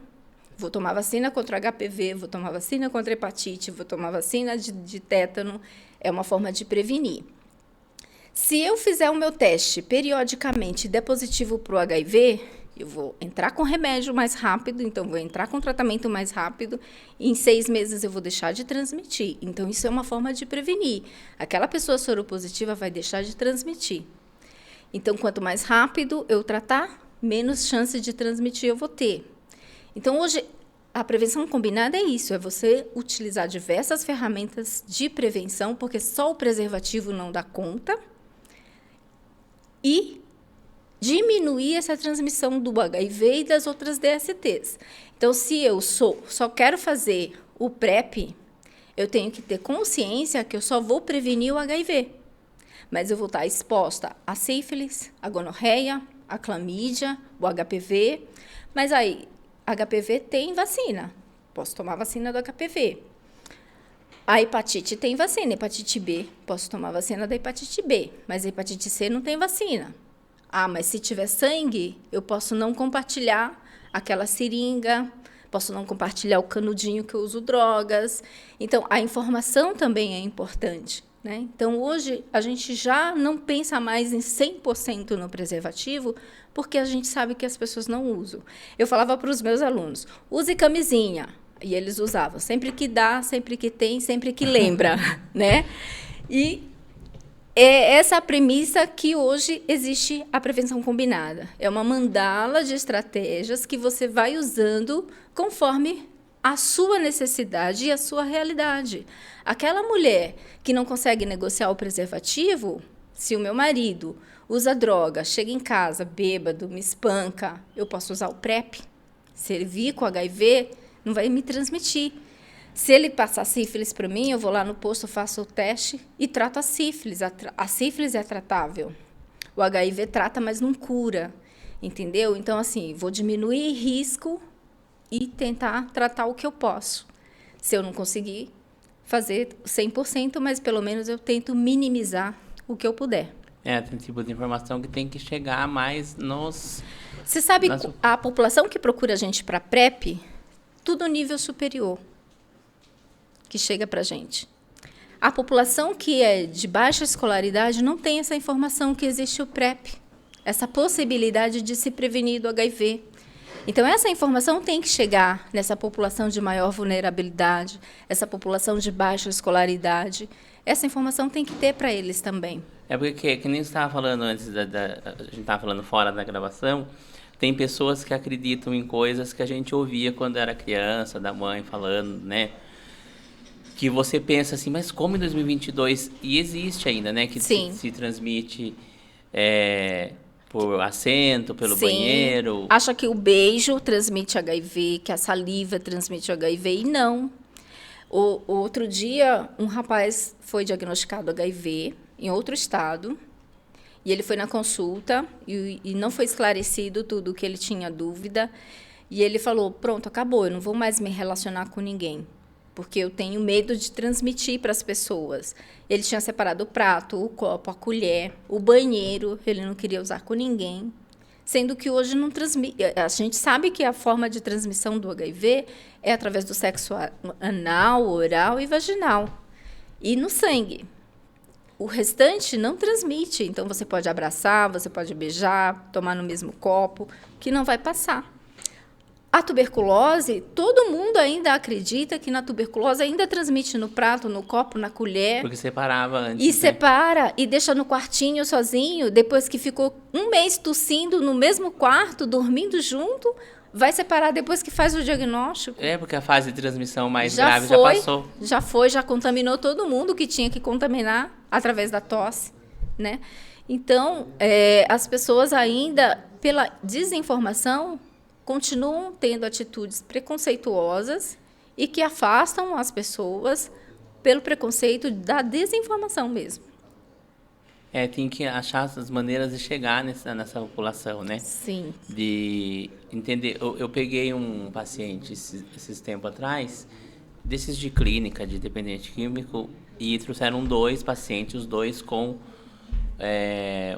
vou tomar vacina contra HPV, vou tomar vacina contra hepatite, vou tomar vacina de tétano, é uma forma de prevenir. Se eu fizer o meu teste periodicamente e der positivo para o HIV, eu vou entrar com remédio mais rápido, então vou entrar com tratamento mais rápido, e em 6 meses eu vou deixar de transmitir. Então, isso é uma forma de prevenir. Aquela pessoa soropositiva vai deixar de transmitir. Então, quanto mais rápido eu tratar, menos chance de transmitir eu vou ter. Então, hoje, a prevenção combinada é isso, é você utilizar diversas ferramentas de prevenção, porque só o preservativo não dá conta, e diminuir essa transmissão do HIV e das outras DSTs. Então, se eu só quero fazer o PrEP, eu tenho que ter consciência que eu só vou prevenir o HIV, mas eu vou estar exposta a sífilis, a gonorreia, a clamídia, o HPV, mas aí, HPV tem vacina, posso tomar vacina do HPV. A hepatite tem vacina, hepatite B, posso tomar vacina da hepatite B, mas a hepatite C não tem vacina. Ah, mas se tiver sangue, eu posso não compartilhar aquela seringa, posso não compartilhar o canudinho que eu uso drogas. Então, a informação também é importante, né? Então, hoje, a gente já não pensa mais em 100% no preservativo, porque a gente sabe que as pessoas não usam. Eu falava para os meus alunos, use camisinha. E eles usavam, sempre que dá, sempre que tem, sempre que lembra, né? E é essa a premissa que hoje existe a prevenção combinada. É uma mandala de estratégias que você vai usando conforme a sua necessidade e a sua realidade. Aquela mulher que não consegue negociar o preservativo, se o meu marido usa droga, chega em casa bêbado, me espanca, eu posso usar o PrEP, servir com HIV, não vai me transmitir. Se ele passar sífilis para mim, eu vou lá no posto, faço o teste e trato a sífilis. A sífilis é tratável. O HIV trata, mas não cura, entendeu? Então, assim, vou diminuir risco e tentar tratar o que eu posso. Se eu não conseguir fazer 100%, mas pelo menos eu tento minimizar o que eu puder. Tem tipo de informação que tem que chegar mais nos... Você sabe, a população que procura a gente para PrEP, tudo nível superior que chega para a gente. A população que é de baixa escolaridade não tem essa informação que existe o PrEP, essa possibilidade de se prevenir do HIV. Então, essa informação tem que chegar nessa população de maior vulnerabilidade, essa população de baixa escolaridade. Essa informação tem que ter para eles também. É porque, que nem você estava falando antes, a gente estava falando fora da gravação, tem pessoas que acreditam em coisas que a gente ouvia quando era criança, da mãe falando, né? Que você pensa assim, mas como em 2022? E existe ainda, né? Que se transmite por assento, pelo banheiro. Acha que o beijo transmite HIV, que a saliva transmite HIV, e não. Outro dia, um rapaz foi diagnosticado HIV em outro estado, e ele foi na consulta e não foi esclarecido tudo o que ele tinha dúvida. E ele falou, pronto, acabou, eu não vou mais me relacionar com ninguém, porque eu tenho medo de transmitir para as pessoas. Ele tinha separado o prato, o copo, a colher, o banheiro, ele não queria usar com ninguém. Sendo que hoje não transmite. A gente sabe que a forma de transmissão do HIV é através do sexo anal, oral e vaginal. E no sangue. O restante não transmite, então você pode abraçar, você pode beijar, tomar no mesmo copo, que não vai passar. A tuberculose, todo mundo ainda acredita que na tuberculose ainda transmite no prato, no copo, na colher. Porque separava antes. E separa e deixa no quartinho sozinho, depois que ficou um mês tossindo no mesmo quarto, dormindo junto, vai separar depois que faz o diagnóstico. Porque a fase de transmissão mais grave já passou. Já contaminou todo mundo que tinha que contaminar através da tosse, né? Então, as pessoas ainda, pela desinformação, continuam tendo atitudes preconceituosas e que afastam as pessoas pelo preconceito da desinformação mesmo. Tem que achar as maneiras de chegar nessa população, né? Sim. De entender. Eu peguei um paciente esses tempos atrás, desses de clínica, de dependente químico, e trouxeram 2 pacientes, os 2 com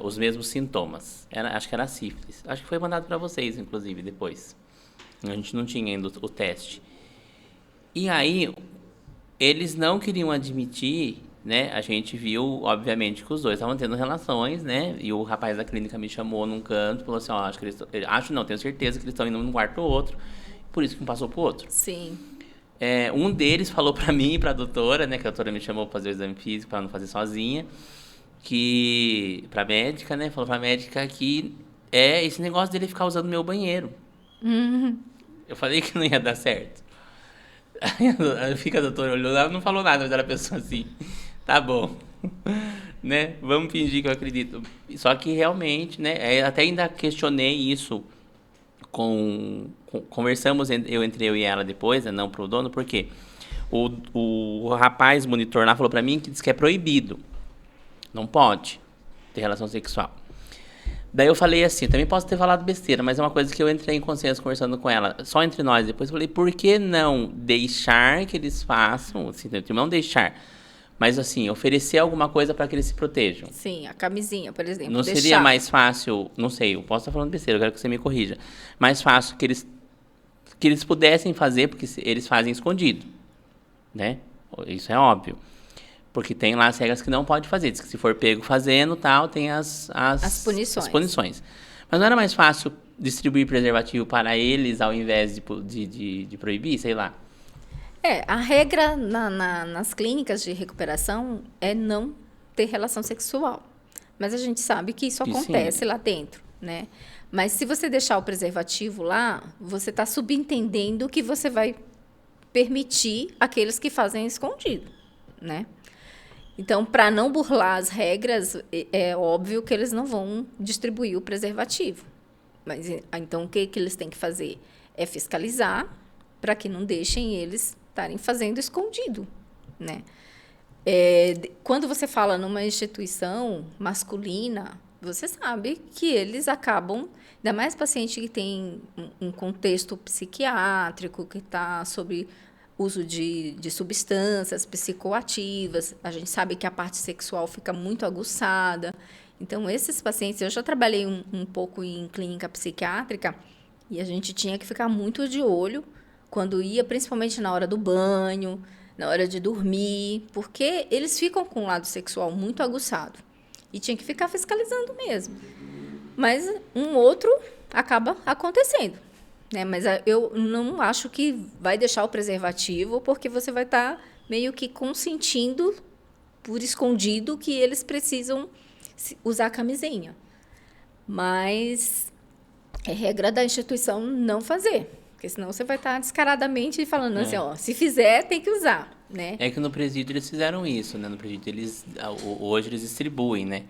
os mesmos sintomas. Acho que era sífilis. Acho que foi mandado para vocês, inclusive, depois. A gente não tinha ainda o teste. E aí, eles não queriam admitir, né? A gente viu, obviamente, que os 2 estavam tendo relações, né? E o rapaz da clínica me chamou num canto e falou assim, ó, acho não, tenho certeza que eles estão indo um quarto pro outro, por isso que um passou pro outro. Sim. Um deles falou pra mim e pra doutora, né? Que a doutora me chamou pra fazer o exame físico, pra não fazer sozinha, pra médica, né? Falou pra médica que esse negócio dele ficar usando meu banheiro. Eu falei que não ia dar certo. Aí fica a doutora olhou lá, não falou nada, mas ela pensou assim, tá bom, né? Vamos fingir que eu acredito. Só que realmente, né? Até ainda questionei isso conversamos entre eu e ela depois, né, não pro dono, porque o rapaz monitor lá falou pra mim que diz que é proibido, não pode ter relação sexual. Daí eu falei assim, também posso ter falado besteira, mas é uma coisa que eu entrei em consenso conversando com ela, só entre nós. Depois eu falei, por que não deixar que eles façam, assim, não deixar, mas assim, oferecer alguma coisa para que eles se protejam. Sim, a camisinha, por exemplo. Não seria mais fácil, não sei, eu posso estar falando besteira, eu quero que você me corrija, mais fácil que eles pudessem fazer, porque eles fazem escondido, né? Isso é óbvio. Porque tem lá as regras que não pode fazer. Diz que se for pego fazendo, tal, tem as punições. Mas não era mais fácil distribuir preservativo para eles ao invés de proibir, sei lá? A regra nas clínicas de recuperação é não ter relação sexual. Mas a gente sabe que isso acontece lá dentro, né? Mas se você deixar o preservativo lá, você está subentendendo que você vai permitir aqueles que fazem escondido, né? Então, para não burlar as regras, é óbvio que eles não vão distribuir o preservativo. Mas então o que eles têm que fazer? É fiscalizar para que não deixem eles estarem fazendo escondido, né? Quando você fala numa instituição masculina, você sabe que eles acabam, ainda mais paciente que tem um contexto psiquiátrico, que está sob uso de substâncias psicoativas, a gente sabe que a parte sexual fica muito aguçada. Então, esses pacientes, eu já trabalhei um pouco em clínica psiquiátrica e a gente tinha que ficar muito de olho quando ia, principalmente na hora do banho, na hora de dormir, porque eles ficam com o lado sexual muito aguçado. E tinha que ficar fiscalizando mesmo. Mas um outro acaba acontecendo, né? Mas eu não acho que vai deixar o preservativo, porque você vai estar meio que consentindo, por escondido, que eles precisam usar camisinha. Mas é regra da instituição não fazer. Porque senão você vai estar descaradamente falando assim, ó, se fizer, tem que usar, né? É que no presídio eles fizeram isso, né? No presídio hoje eles distribuem, né?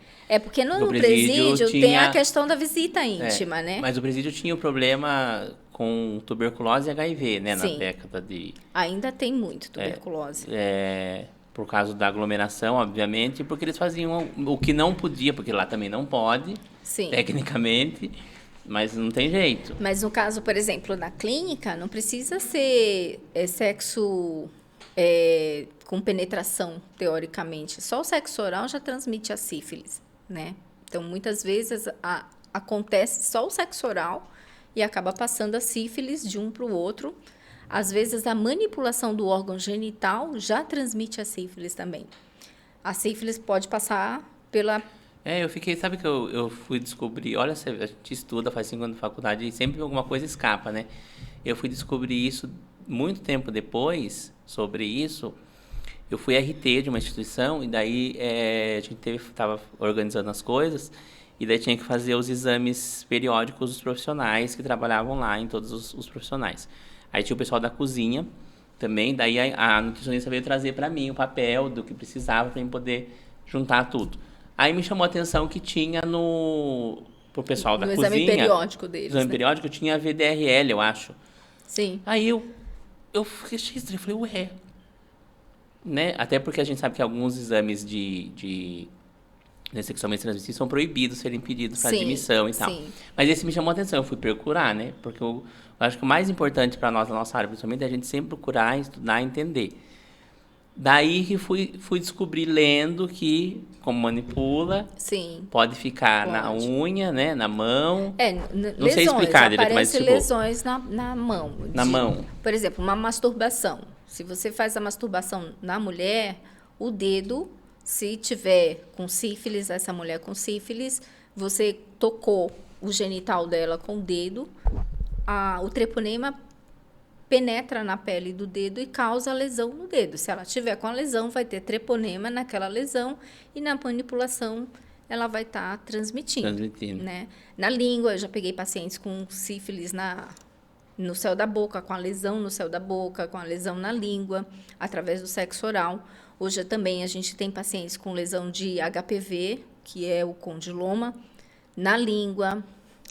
Porque no presídio tem a questão da visita íntima, né? Mas o presídio tinha o problema com tuberculose e HIV, né? Sim. Na década de... Ainda tem muito tuberculose. Por causa da aglomeração, obviamente, porque eles faziam o que não podia, porque lá também não pode, Sim. Tecnicamente, mas não tem jeito. Mas no caso, por exemplo, na clínica, não precisa ser sexo com penetração, teoricamente. Só o sexo oral já transmite a sífilis, né? Então, muitas vezes, acontece só o sexo oral e acaba passando a sífilis de um para o outro. Às vezes, a manipulação do órgão genital já transmite a sífilis também. A sífilis pode passar pela... eu fiquei... Sabe que eu fui descobrir... Olha, a gente estuda, faz 5 anos de faculdade e sempre alguma coisa escapa, né? Eu fui descobrir isso muito tempo depois, sobre isso. Eu fui RT de uma instituição e daí a gente estava organizando as coisas e daí tinha que fazer os exames periódicos dos profissionais que trabalhavam lá, em todos os profissionais. Aí tinha o pessoal da cozinha também, daí a nutricionista veio trazer para mim o papel do que precisava para eu poder juntar tudo. Aí me chamou a atenção que tinha pro pessoal da cozinha... No exame periódico deles, no exame periódico tinha a VDRL, eu acho. Sim. Aí eu fiquei estranho, falei, ué... Né? Até porque a gente sabe que alguns exames de sexualmente transmissíveis são proibidos serem pedidos para Sim, admissão e tal. sim. Mas esse me chamou a atenção, eu fui procurar, né? Porque eu acho que o mais importante para nós, na nossa área, principalmente, é a gente sempre procurar, estudar, entender. Daí que fui descobrir lendo que, como manipula, Sim. pode ficar na Pode. unha, né? Na mão. Não Lesões, sei explicar direito, mas aparecem tipo, lesões na mão. na mão. Por exemplo, uma masturbação. Se você faz a masturbação na mulher, o dedo, se tiver com sífilis, essa mulher com sífilis, você tocou o genital dela com o dedo, o treponema penetra na pele do dedo e causa lesão no dedo. Se ela tiver com a lesão, vai ter treponema naquela lesão e na manipulação ela vai estar transmitindo. Né? Na língua, eu já peguei pacientes com sífilis no céu da boca, com a lesão no céu da boca, com a lesão na língua, através do sexo oral. Hoje também a gente tem pacientes com lesão de HPV, que é o condiloma, na língua,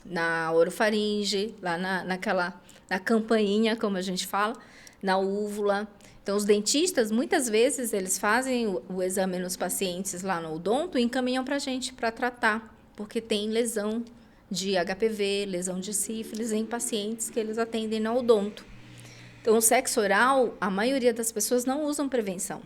na orofaringe, lá na campainha, como a gente fala, na úvula. Então, os dentistas, muitas vezes, eles fazem o exame nos pacientes lá no odonto e encaminham para a gente para tratar, porque tem lesão de HPV, lesão de sífilis em pacientes que eles atendem no odonto. Então, o sexo oral, a maioria das pessoas não usam prevenção.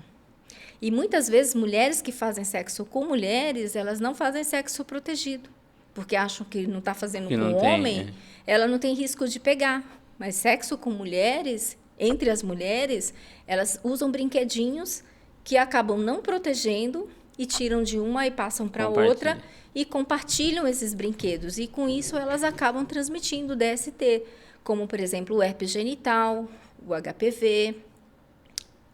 E muitas vezes, mulheres que fazem sexo com mulheres, elas não fazem sexo protegido, porque acham que não está fazendo com homem, ela não tem risco de pegar. Mas sexo com mulheres, entre as mulheres, elas usam brinquedinhos que acabam não protegendo e tiram de uma e passam para outra e compartilham esses brinquedos. E com isso elas acabam transmitindo DST, como, por exemplo, o herpes genital, o HPV,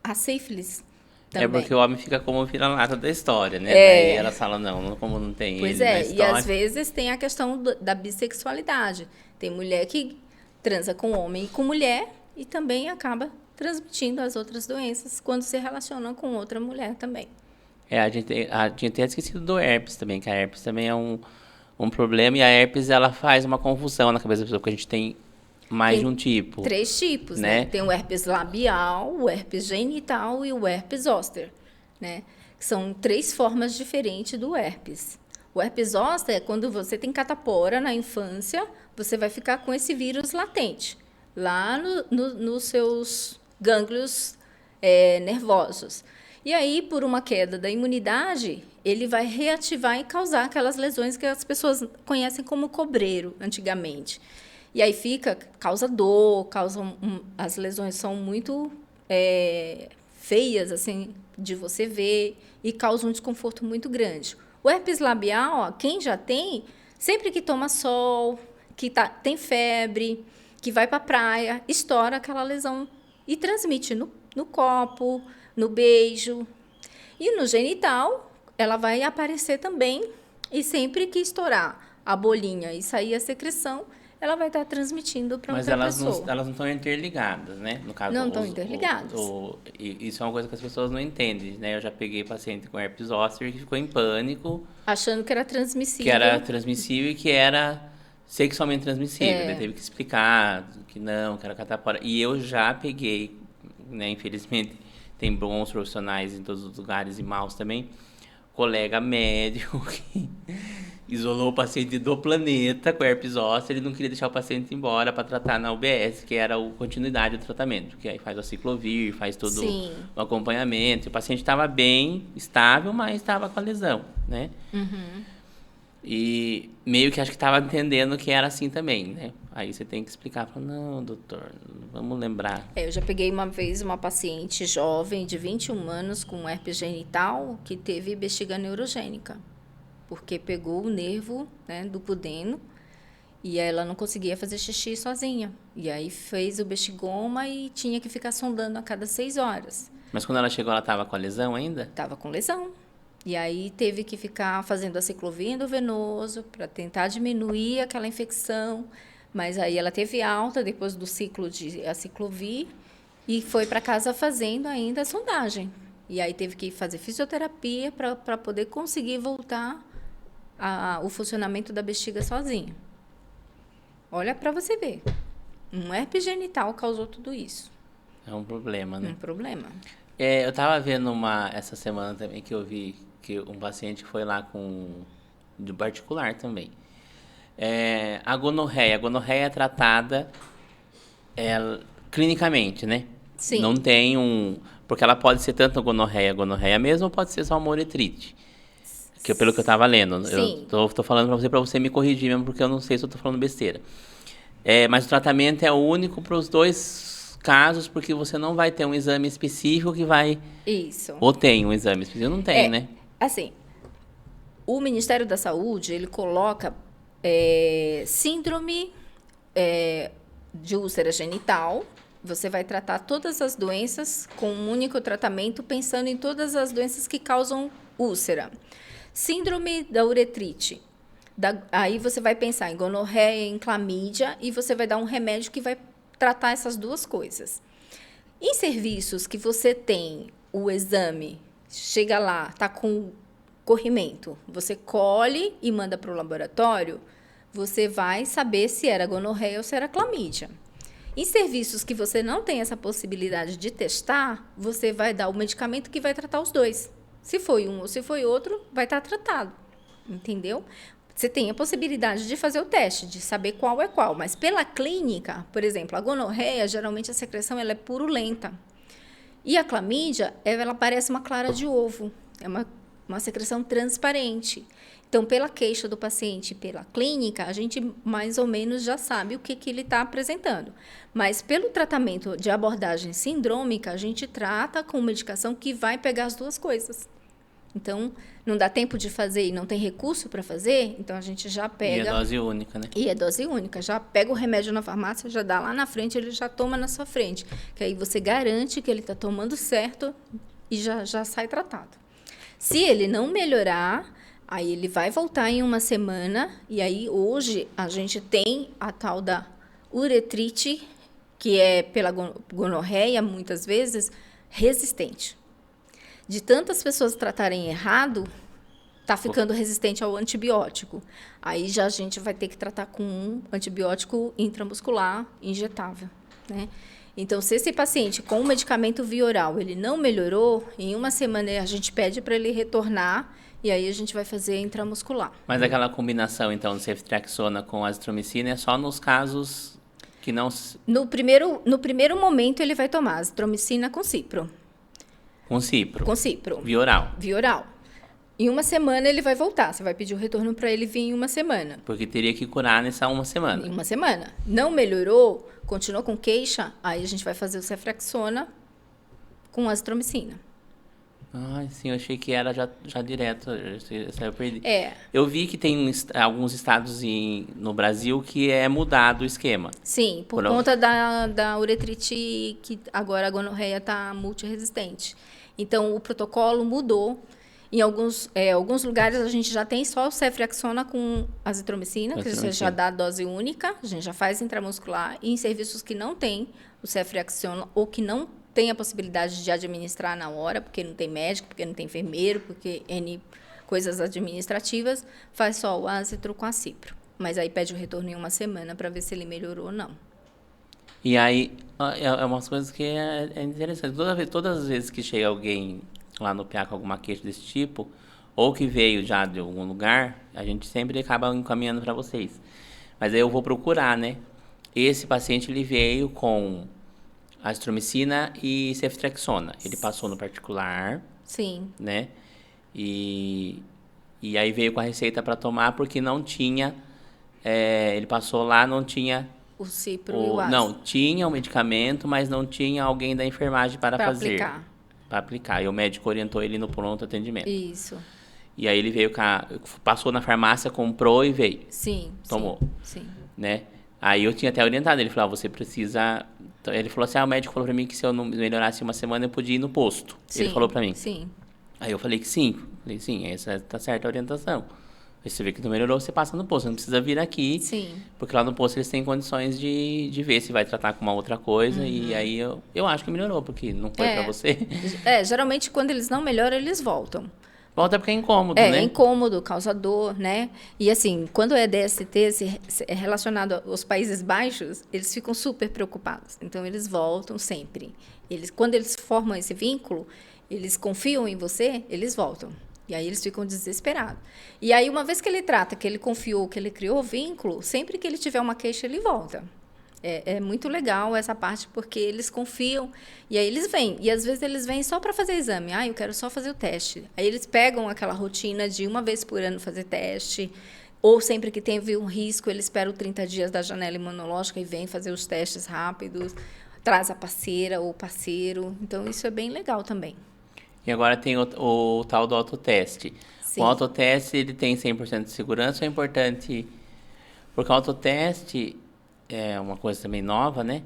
a sífilis também. É porque o homem fica como vira-lata da história, né? Daí elas falam, não, como não tem pois ele na história. E às vezes tem a questão da bissexualidade. Tem mulher que transa com homem e com mulher e também acaba transmitindo as outras doenças quando se relaciona com outra mulher também. A gente tinha esquecido do herpes também, que a herpes também é um problema, e a herpes ela faz uma confusão na cabeça da pessoa, porque a gente tem mais de um tipo. 3 tipos, né? Tem o herpes labial, o herpes genital e o herpes zoster, né? São 3 formas diferentes do herpes. O herpes zoster é quando você tem catapora na infância, você vai ficar com esse vírus latente, lá nos seus gânglios nervosos. E aí, por uma queda da imunidade, ele vai reativar e causar aquelas lesões que as pessoas conhecem como cobreiro, antigamente. E aí causa dor, as lesões são muito feias, assim, de você ver, e causam um desconforto muito grande. O herpes labial, quem já tem, sempre que toma sol, que tem febre, que vai para a praia, estoura aquela lesão e transmite no copo, no beijo. E no genital, ela vai aparecer também, e sempre que estourar a bolinha e sair a secreção, ela vai estar transmitindo para outra pessoa. Mas elas não estão interligadas, né? No caso, não estão interligadas. Isso é uma coisa que as pessoas não entendem, né? Eu já peguei paciente com herpes zoster que ficou em pânico. Achando que era transmissível. Que era transmissível e que era sexualmente transmissível. Daí teve que explicar que não, que era catapora. E eu já peguei, né? Infelizmente, tem bons profissionais em todos os lugares e maus também. Colega médico que isolou o paciente do planeta com herpes zoster, ele não queria deixar o paciente embora para tratar na UBS, que era a continuidade do tratamento, que aí faz o ciclovir, faz todo o acompanhamento. O paciente estava bem, estável, mas estava com a lesão, né? E meio que acho que estava entendendo que era assim também, né? Aí você tem que explicar, não, doutor, vamos lembrar. Eu já peguei uma vez uma paciente jovem de 21 anos com herpes genital que teve bexiga neurogênica, porque pegou o nervo, né, do pudeno e ela não conseguia fazer xixi sozinha. E aí fez o bexigoma e tinha que ficar sondando a cada 6 horas. Mas quando ela chegou, ela estava com a lesão ainda? Estava com lesão. E aí teve que ficar fazendo a ciclovia endovenoso para tentar diminuir aquela infecção. Mas aí ela teve alta depois do ciclo de aciclovir e foi para casa fazendo ainda a sondagem. E aí teve que fazer fisioterapia para poder conseguir voltar o funcionamento da bexiga sozinha. Olha para você ver. Um herpes genital causou tudo isso. É um problema, né? Um problema. Eu estava vendo essa semana também que eu vi que um paciente foi lá de particular também. A gonorreia. A gonorreia é tratada clinicamente, né? Sim. Não tem porque ela pode ser tanto gonorreia mesmo, ou pode ser só uma uretrite. Pelo que eu estava lendo. Sim. Eu tô falando para você me corrigir mesmo, porque eu não sei se eu tô falando besteira. Mas o tratamento é único para os dois casos, porque você não vai ter um exame específico que vai... Isso. Ou tem um exame específico? Não tem, né? Assim, o Ministério da Saúde, ele coloca síndrome de úlcera genital. Você vai tratar todas as doenças com um único tratamento, pensando em todas as doenças que causam úlcera. Síndrome da uretrite. Aí você vai pensar em gonorreia, em clamídia, e você vai dar um remédio que vai tratar essas duas coisas. Em serviços que você tem o exame, chega lá, está com corrimento, você colhe e manda para o laboratório, você vai saber se era gonorreia ou se era clamídia. Em serviços que você não tem essa possibilidade de testar, você vai dar o medicamento que vai tratar os dois. Se foi um ou se foi outro, vai estar tratado. Entendeu? Você tem a possibilidade de fazer o teste, de saber qual é qual. Mas pela clínica, por exemplo, a gonorreia, geralmente a secreção ela é purulenta. E a clamídia, ela parece uma clara de ovo. É uma secreção transparente. Então, pela queixa do paciente, pela clínica, a gente mais ou menos já sabe o que ele está apresentando. Mas pelo tratamento de abordagem sindrômica, a gente trata com medicação que vai pegar as duas coisas. Então, não dá tempo de fazer e não tem recurso para fazer, então a gente já pega... E é dose única, né? E é dose única. Já pega o remédio na farmácia, já dá lá na frente, ele já toma na sua frente. Que aí você garante que ele está tomando certo e já sai tratado. Se ele não melhorar, aí ele vai voltar em uma semana, e aí hoje a gente tem a tal da uretrite, que é pela gonorreia, muitas vezes, resistente. De tantas pessoas tratarem errado, está ficando resistente ao antibiótico. Aí já a gente vai ter que tratar com um antibiótico intramuscular injetável, né? Então, se esse paciente com o medicamento via oral, ele não melhorou, em uma semana a gente pede para ele retornar e aí a gente vai fazer intramuscular. Mas aquela combinação, então, de ceftriaxona com azitromicina é só nos casos que não... No primeiro momento, ele vai tomar azitromicina com cipro. Com cipro? Com cipro. Via oral? Via oral. Em uma semana, ele vai voltar. Você vai pedir o retorno para ele vir em uma semana. Porque teria que curar nessa uma semana. Em uma semana. Não melhorou, continuou com queixa, aí a gente vai fazer o ceftriaxona com azitromicina. Ah, sim, eu achei que era já direto. Eu perdi. É. Eu vi que tem alguns estados no Brasil que é mudado o esquema. Sim, por conta da uretrite, que agora a gonorreia está multiresistente. Então, o protocolo mudou. Em alguns lugares, a gente já tem só o ceftriaxona com azitromicina, que você já dá dose única, a gente já faz intramuscular. E em serviços que não tem o ceftriaxona ou que não tem a possibilidade de administrar na hora, porque não tem médico, porque não tem enfermeiro, porque N coisas administrativas, faz só o azitro com a cipro. Mas aí pede o retorno em uma semana para ver se ele melhorou ou não. E aí, é umas coisas que é interessante. Todas as vezes que chega alguém lá no PA com alguma queixa desse tipo, ou que veio já de algum lugar, a gente sempre acaba encaminhando para vocês. Mas aí eu vou procurar, né? Esse paciente, ele veio com azitromicina e ceftriaxona. Ele passou no particular. Sim. Né? E aí veio com a receita para tomar porque não tinha... ele passou lá, não tinha... O cipro e o ácido. Não, tinha o medicamento, mas não tinha alguém da enfermagem para fazer. Para aplicar. E o médico orientou ele no pronto atendimento. Isso. E aí ele veio passou na farmácia, comprou e veio. Sim. Tomou. Sim. Né? Aí eu tinha até orientado, ele falou, você precisa... Ele falou assim, o médico falou pra mim que se eu não melhorasse uma semana, eu podia ir no posto. Sim, ele falou pra mim. Sim. Aí eu falei que sim. Falei, sim, essa tá certa a orientação. Aí você vê que não melhorou, você passa no posto. Você não precisa vir aqui. Sim. Porque lá no posto eles têm condições de ver se vai tratar com uma outra coisa. Uhum. E aí eu acho que melhorou, porque não foi pra você. Geralmente quando eles não melhoram, eles voltam. Volta porque é incômodo, né? É incômodo, causa dor, né? E assim, quando é DST é relacionado aos Países Baixos, eles ficam super preocupados. Então, eles voltam sempre. Quando eles formam esse vínculo, eles confiam em você, eles voltam. E aí eles ficam desesperados. E aí, uma vez que ele trata, que ele confiou, que ele criou o vínculo, sempre que ele tiver uma queixa, ele volta. É muito legal essa parte, porque eles confiam, e aí eles vêm. E às vezes eles vêm só para fazer exame. Ah, eu quero só fazer o teste. Aí eles pegam aquela rotina de uma vez por ano fazer teste, ou sempre que teve um risco, eles esperam 30 dias da janela imunológica e vêm fazer os testes rápidos, traz a parceira ou parceiro. Então, isso é bem legal também. E agora tem o tal do autoteste. Sim. O autoteste, ele tem 100% de segurança, é importante, porque o autoteste é uma coisa também nova, né?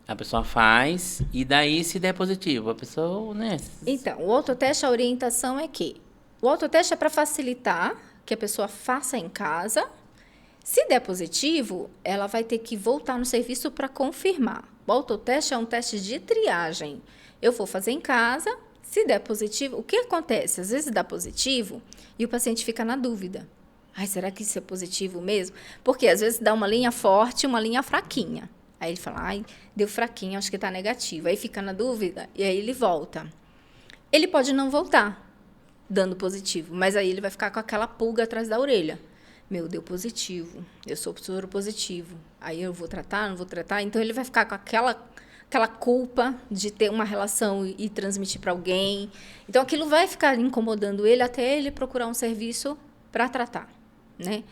A pessoa faz e daí se der positivo, a pessoa, né? Então, o autoteste, a orientação é que o autoteste é para facilitar que a pessoa faça em casa. Se der positivo, ela vai ter que voltar no serviço para confirmar. O autoteste é um teste de triagem. Eu vou fazer em casa, se der positivo, o que acontece? Às vezes dá positivo e o paciente fica na dúvida. Ai, será que isso é positivo mesmo? Porque às vezes dá uma linha forte e uma linha fraquinha. Aí ele fala, ai, deu fraquinho, acho que está negativo. Aí fica na dúvida e aí ele volta. Ele pode não voltar dando positivo, mas aí ele vai ficar com aquela pulga atrás da orelha. Meu, deu positivo, eu sou soro positivo. Aí eu vou tratar, não vou tratar? Então ele vai ficar com aquela culpa de ter uma relação e transmitir para alguém. Então aquilo vai ficar incomodando ele até ele procurar um serviço para tratar, né?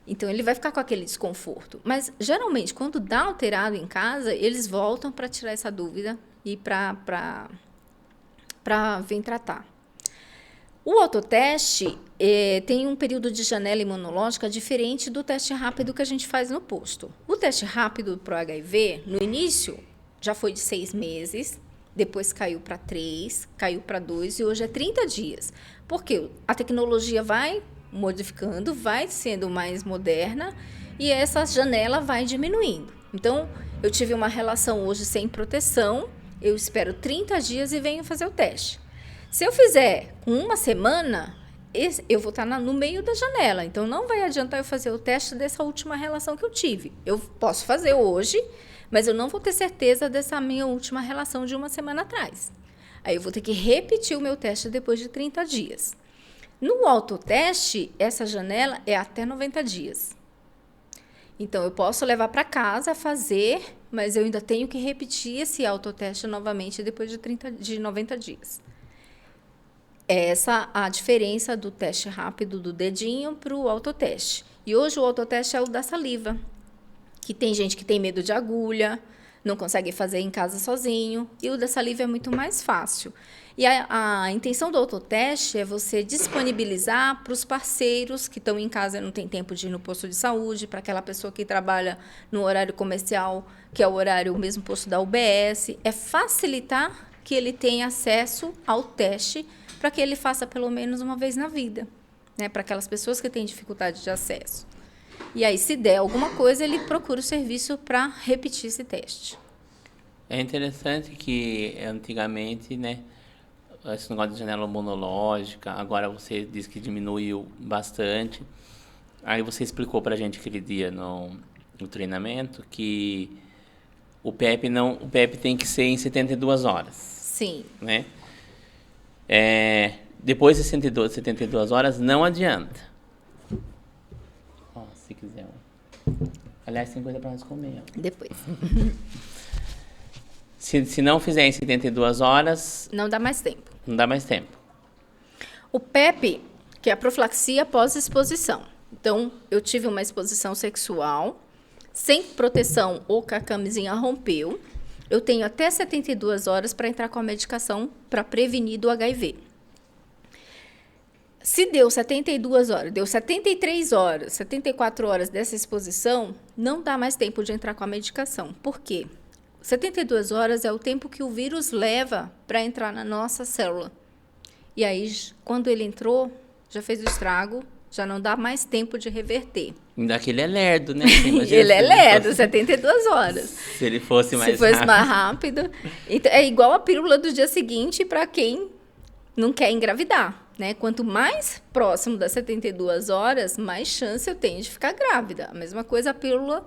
Então, ele vai ficar com aquele desconforto. Mas, geralmente, quando dá alterado em casa, eles voltam para tirar essa dúvida e para vir tratar. O autoteste tem um período de janela imunológica diferente do teste rápido que a gente faz no posto. O teste rápido para o HIV, no início, já foi de 6 meses, depois caiu para 3, caiu para 2 e hoje é 30 dias. Porque a tecnologia vai modificando, vai sendo mais moderna e essa janela vai diminuindo. Então, eu tive uma relação hoje sem proteção, eu espero 30 dias e venho fazer o teste. Se eu fizer com uma semana, eu vou estar no meio da janela, então não vai adiantar eu fazer o teste dessa última relação que eu tive. Eu posso fazer hoje, mas eu não vou ter certeza dessa minha última relação de uma semana atrás. Aí eu vou ter que repetir o meu teste depois de 30 dias. No autoteste, essa janela é até 90 dias. Então, eu posso levar para casa, fazer, mas eu ainda tenho que repetir esse autoteste novamente depois de 90 dias. Essa é a diferença do teste rápido do dedinho para o autoteste. E hoje o autoteste é o da saliva, que tem gente que tem medo de agulha, não consegue fazer em casa sozinho, e o da saliva é muito mais fácil. E a intenção do autoteste é você disponibilizar para os parceiros que estão em casa e não tem tempo de ir no posto de saúde, para aquela pessoa que trabalha no horário comercial, que é o horário, o mesmo posto da UBS, é facilitar que ele tenha acesso ao teste para que ele faça pelo menos uma vez na vida, né? Para aquelas pessoas que têm dificuldade de acesso. E aí, se der alguma coisa, ele procura o serviço para repetir esse teste. É interessante que antigamente, né, esse negócio de janela imunológica, agora você disse que diminuiu bastante. Aí você explicou pra gente aquele dia no treinamento que o PEP tem que ser em 72 horas. Sim. Né? Depois de 72 horas não adianta. Ó, se quiser. Aliás, tem coisa pra nós comer. Ó. Depois. Se não fizer em 72 horas... Não dá mais tempo. Não dá mais tempo. O PEP, que é a profilaxia pós-exposição. Então, eu tive uma exposição sexual, sem proteção ou que a camisinha rompeu. Eu tenho até 72 horas para entrar com a medicação para prevenir do HIV. Se deu 72 horas, deu 73 horas, 74 horas dessa exposição, não dá mais tempo de entrar com a medicação. Por quê? 72 horas é o tempo que o vírus leva para entrar na nossa célula. E aí, quando ele entrou, já fez o estrago, já não dá mais tempo de reverter. Ainda que ele é lerdo, né? Ele é lerdo, 72 horas. Se ele fosse mais rápido. Se fosse mais rápido. Então, é igual a pílula do dia seguinte para quem não quer engravidar, né? Quanto mais próximo das 72 horas, mais chance eu tenho de ficar grávida. A mesma coisa a pílula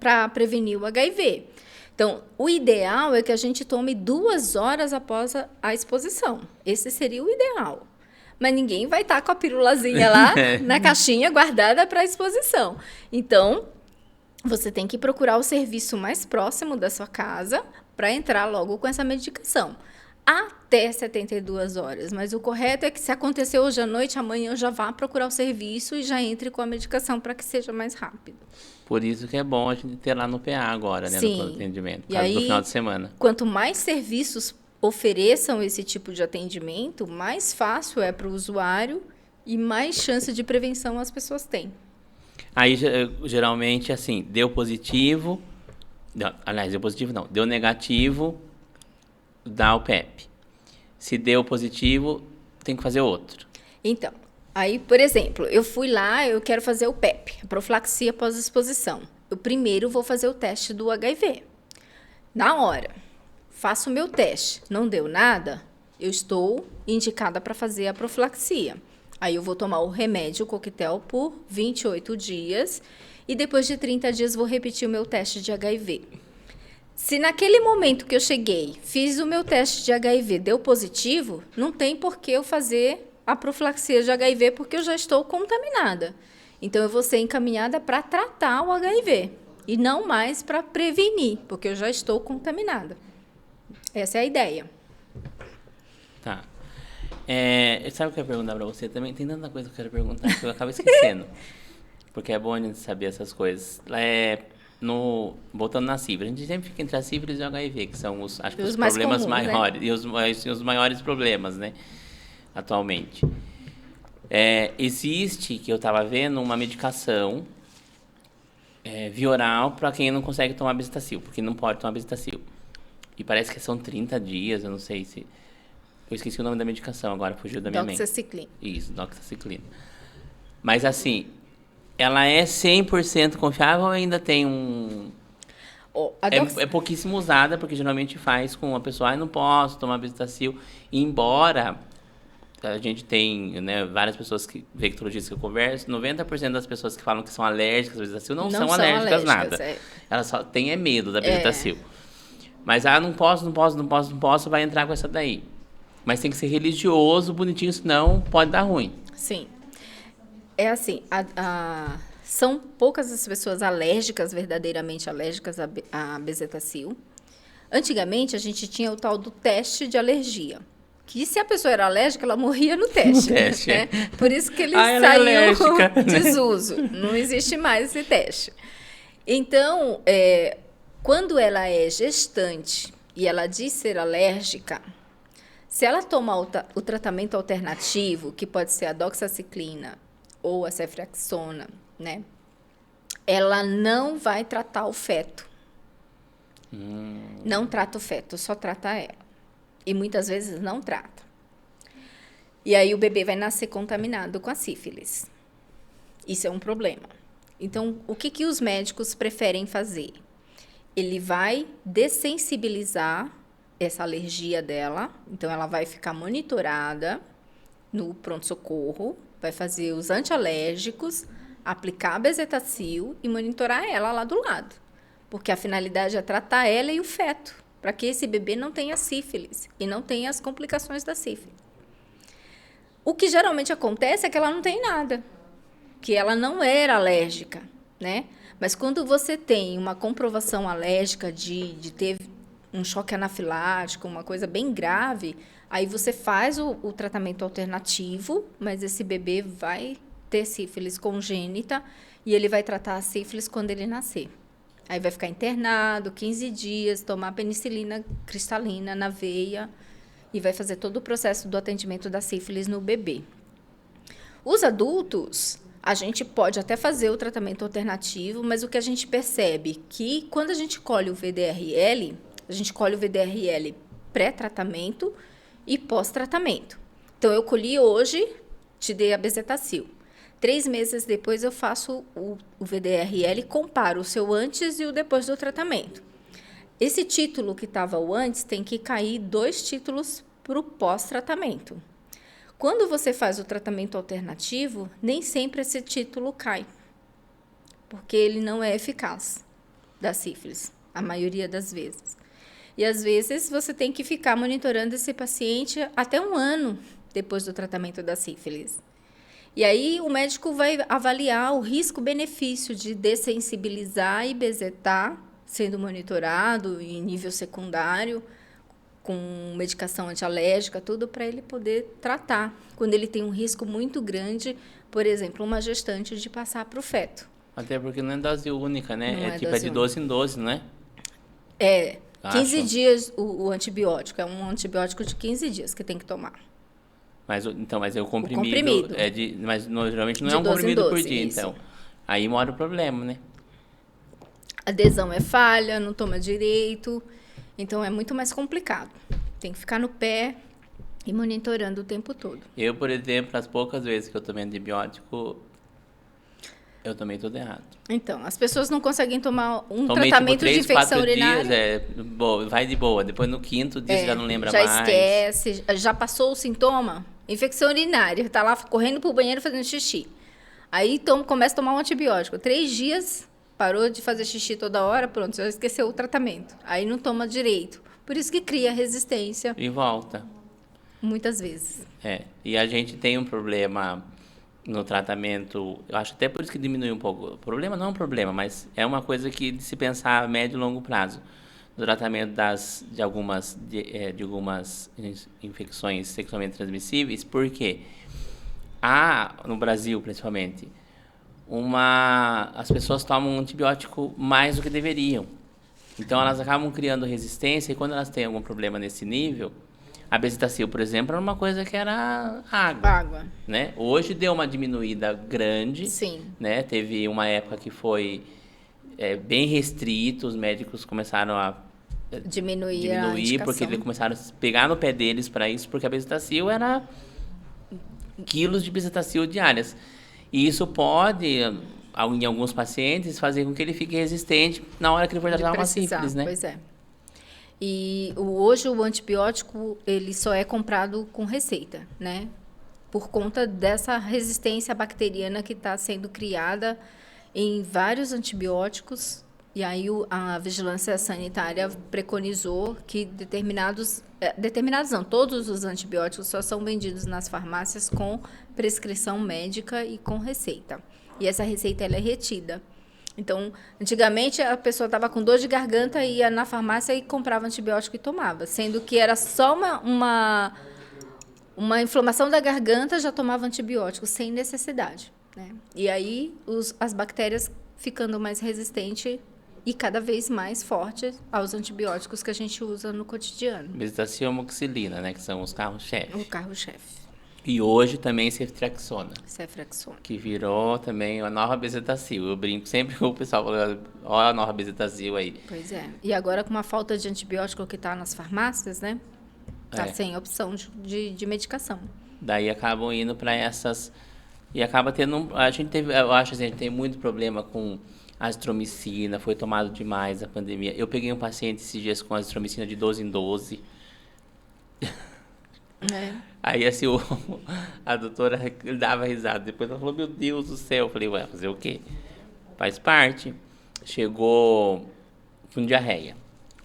para prevenir o HIV. Então, o ideal é que a gente tome 2 horas após a exposição. Esse seria o ideal. mas ninguém vai estar com a pirulazinha lá na caixinha guardada para exposição. Então, você tem que procurar o serviço mais próximo da sua casa para entrar logo com essa medicação. Até 72 horas. Mas o correto é que, se acontecer hoje à noite, amanhã já vá procurar o serviço e já entre com a medicação para que seja mais rápido. Por isso que é bom a gente ter lá no PA agora, né? Sim. No atendimento, E aí, do final de semana. Quanto mais serviços ofereçam esse tipo de atendimento, mais fácil é para o usuário e mais chance de prevenção as pessoas têm. Aí, geralmente, assim, deu positivo... Não, aliás, deu positivo não. Deu negativo, dá o PEP. Se deu positivo, tem que fazer outro. Então, aí, por exemplo, eu fui lá, eu quero fazer o PEP, a profilaxia pós-exposição. Eu primeiro vou fazer o teste do HIV. Na hora, faço o meu teste, não deu nada, eu estou indicada para fazer a profilaxia. Aí eu vou tomar o remédio, o coquetel, por 28 dias e depois de 30 dias vou repetir o meu teste de HIV. Se naquele momento que eu cheguei, fiz o meu teste de HIV, deu positivo, não tem por que eu fazer a profilaxia de HIV porque eu já estou contaminada. Então, eu vou ser encaminhada para tratar o HIV e não mais para prevenir, porque eu já estou contaminada. Essa é a ideia. Tá. Sabe o que eu ia perguntar para você também? Tem tanta coisa que eu quero perguntar que eu acabo esquecendo. Porque é bom a gente saber essas coisas. Voltando na sífilis, a gente sempre fica entre a sífilis e o HIV, que são os problemas comuns, maiores, né? e os maiores problemas, né? Atualmente. Existe, que eu estava vendo, uma medicação via oral para quem não consegue tomar Bezetacil, porque não pode tomar Bezetacil. E parece que são 30 dias, eu não sei se... Eu esqueci o nome da medicação, agora fugiu da minha mente. Doxaciclina. Isso, doxaciclina. Mas assim, ela é 100% confiável ou ainda tem um... É pouquíssimo usada, porque geralmente faz com uma pessoa, não posso tomar Bezetacil, embora a gente tem, né, várias pessoas infectologistas que eu converso, 90% das pessoas que falam que são alérgicas ao Bezetacil não são alérgicas nada. Elas só têm medo da Bezetacil. Mas, não posso, vai entrar com essa daí. Mas tem que ser religioso, bonitinho, senão pode dar ruim. Sim. É assim, são poucas as pessoas alérgicas, verdadeiramente alérgicas a Bezetacil. Antigamente, a gente tinha o tal do teste de alergia. Que se a pessoa era alérgica, ela morria no teste. No teste, né? Por isso que ele é saiu desuso. Não existe mais esse teste. Então, quando ela é gestante e ela diz ser alérgica, se ela tomar o tratamento alternativo, que pode ser a doxaciclina ou a ceftriaxona, né, ela não vai tratar o feto. Não trata o feto, só trata ela. E muitas vezes não trata. E aí o bebê vai nascer contaminado com a sífilis. Isso é um problema. Então, o que os médicos preferem fazer? Ele vai dessensibilizar essa alergia dela. Então, ela vai ficar monitorada no pronto-socorro, vai fazer os antialérgicos, aplicar a Bezetacil e monitorar ela lá do lado. Porque a finalidade é tratar ela e o feto, para que esse bebê não tenha sífilis e não tenha as complicações da sífilis. O que geralmente acontece é que ela não tem nada, que ela não era alérgica, né? Mas quando você tem uma comprovação alérgica de ter um choque anafilático, uma coisa bem grave, aí você faz o tratamento alternativo, mas esse bebê vai ter sífilis congênita e ele vai tratar a sífilis quando ele nascer. Aí vai ficar internado 15 dias, tomar penicilina cristalina na veia e vai fazer todo o processo do atendimento da sífilis no bebê. Os adultos, a gente pode até fazer o tratamento alternativo, mas o que a gente percebe que quando a gente colhe o VDRL, a gente colhe o VDRL pré-tratamento e pós-tratamento. Então, eu colhi hoje, te dei a Bezetacil. 3 meses depois, eu faço o VDRL, comparo o seu antes e o depois do tratamento. Esse título que estava o antes, tem que cair 2 títulos para o pós-tratamento. Quando você faz o tratamento alternativo, nem sempre esse título cai, porque ele não é eficaz da sífilis, a maioria das vezes. E, às vezes, você tem que ficar monitorando esse paciente até 1 ano, depois do tratamento da sífilis. E aí o médico vai avaliar o risco-benefício de dessensibilizar e bezetar, sendo monitorado em nível secundário, com medicação antialérgica, tudo para ele poder tratar. Quando ele tem um risco muito grande, por exemplo, uma gestante de passar para o feto. Até porque não é dose única, né? Não é tipo, é dose de 12 em 12, não é? É, 15 Acho. dias o antibiótico. É um antibiótico de 15 dias que tem que tomar. Mas é o comprimido. comprimido. Mas geralmente não De é um 12 em comprimido por 12, dia, isso. então. Aí mora o problema, né? A adesão é falha, não toma direito. Então, é muito mais complicado. Tem que ficar no pé e monitorando o tempo todo. Eu, por exemplo, as poucas vezes que eu tomei antibiótico, eu tomei tudo errado. Então, as pessoas não conseguem tomar um Tomei, tratamento tipo, 3, de infecção 4 urinária. dias, vai de boa. Depois, no quinto dia, você já não lembra já mais. esquece, já passou o sintoma, infecção urinária, tá lá correndo pro banheiro fazendo xixi. Aí começa a tomar um antibiótico. 3 dias, parou de fazer xixi toda hora, pronto, já esqueceu o tratamento. Aí não toma direito. Por isso que cria resistência, E volta. muitas vezes. E a gente tem um problema no tratamento, eu acho até por isso que diminui um pouco. O problema não é um problema, mas é uma coisa que de se pensar a médio e longo prazo. No tratamento de algumas infecções sexualmente transmissíveis, porque no Brasil, principalmente, as pessoas tomam um antibiótico mais do que deveriam. Então, elas acabam criando resistência e quando elas têm algum problema nesse nível, a bezetacil, por exemplo, era uma coisa que era água. Né? Hoje deu uma diminuída grande. Sim. Né? Teve uma época que foi bem restrito, os médicos começaram a Diminuir porque eles começaram a pegar no pé deles para isso, porque a bezetacil era quilos de bezetacil diárias. E isso pode, em alguns pacientes, fazer com que ele fique resistente na hora que ele for tratar uma sífilis, né? Pois é. E hoje o antibiótico, ele só é comprado com receita, né? Por conta dessa resistência bacteriana que está sendo criada em vários antibióticos. E aí a vigilância sanitária preconizou que determinados não, todos os antibióticos só são vendidos nas farmácias com prescrição médica e com receita. E essa receita ela é retida. Então, antigamente a pessoa estava com dor de garganta, ia na farmácia e comprava antibiótico e tomava, sendo que era só uma inflamação da garganta, já tomava antibiótico sem necessidade, né? E aí as bactérias ficando mais resistentes e cada vez mais fortes aos antibióticos que a gente usa no cotidiano. Bezetacil e amoxicilina, né, que são os carros-chefe. O carro-chefe. E hoje também ceftriaxona. Ceftriaxona. Que virou também a nova bezetacil. Eu brinco sempre com o pessoal, olha a nova bezetacil aí. Pois é. E agora com uma falta de antibiótico que está nas farmácias, né? Está sem opção de medicação. Daí acabam indo para essas... E acaba tendo... eu acho assim, a gente tem muito problema com azitromicina, foi tomado demais a pandemia. Eu peguei um paciente esses dias com azitromicina de 12 em 12. Aí, assim, a doutora dava risada. Depois ela falou, meu Deus do céu. Eu falei, ué, fazer o quê? Faz parte. Chegou com diarreia.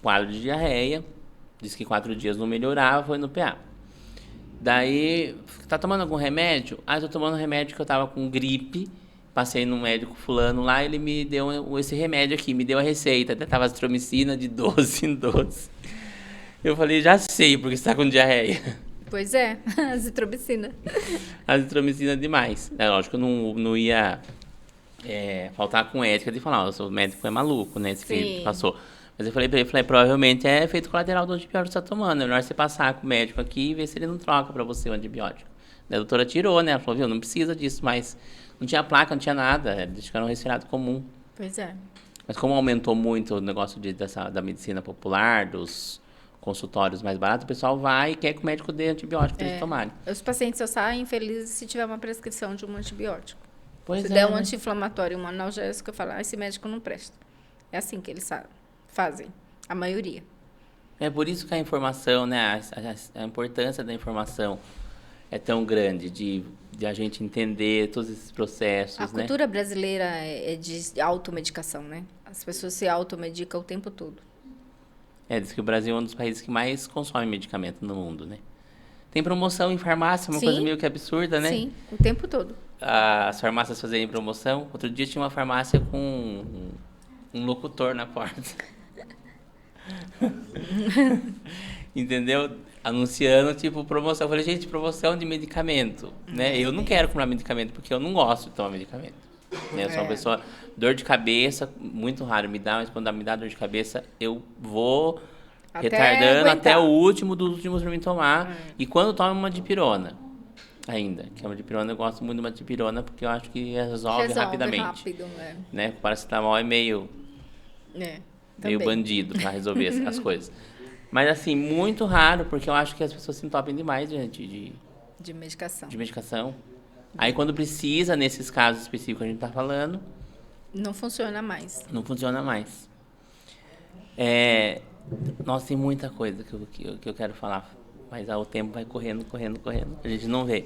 Quadro de diarreia. Disse que 4 dias não melhorava, foi no PA. Daí, tá tomando algum remédio? Eu tô tomando remédio que eu tava com gripe. Passei no médico fulano lá, ele me deu esse remédio aqui, me deu a receita. Até tava azitromicina de 12 em 12. Eu falei, já sei porque você tá com diarreia. Pois é, azitromicina. Azitromicina demais. É lógico que eu não ia faltar com ética de falar, o médico é maluco, né? Esse que passou. Mas eu falei pra ele, provavelmente é efeito colateral do antibiótico que você tá tomando. É melhor você passar com o médico aqui e ver se ele não troca pra você o antibiótico. Daí a doutora tirou, né? Ela falou, viu, não precisa disso, mas não tinha placa, não tinha nada. Eles ficaram um resfriado comum. Pois é. Mas como aumentou muito o negócio da medicina popular, dos consultórios mais baratos, o pessoal vai e quer que o médico dê antibiótico para eles tomarem. Os pacientes só saem felizes se tiver uma prescrição de um antibiótico. Se der um anti-inflamatório, um analgésico, eu falo, esse médico não presta. É assim que eles fazem, a maioria. É por isso que a informação, né, a importância da informação é tão grande, de a gente entender todos esses processos, A cultura brasileira é de automedicação, né? As pessoas se automedicam o tempo todo. Diz que o Brasil é um dos países que mais consome medicamento no mundo, né? Tem promoção em farmácia, uma coisa meio que absurda, né? Sim, o tempo todo. As farmácias fazerem promoção. Outro dia tinha uma farmácia com um locutor na porta. Entendeu? Anunciando, tipo, promoção. Eu falei, gente, promoção de medicamento, né? Eu não quero comprar medicamento, porque eu não gosto de tomar medicamento. Né? Eu sou uma pessoa... Dor de cabeça, muito raro me dá, mas quando me dá dor de cabeça, eu vou retardando até o último dos últimos para me tomar. E quando tomo uma dipirona, ainda, que é uma dipirona, eu gosto muito de uma dipirona, porque eu acho que resolve rapidamente. Rápido, né? O paracetamol é meio bandido para resolver as coisas. Mas, assim, muito raro, porque eu acho que as pessoas se entopem demais diante de medicação. De medicação. Aí, quando precisa, nesses casos específicos que a gente está falando... Não funciona mais. Não funciona mais. Nossa, tem muita coisa que eu quero falar, mas o tempo vai correndo. A gente não vê.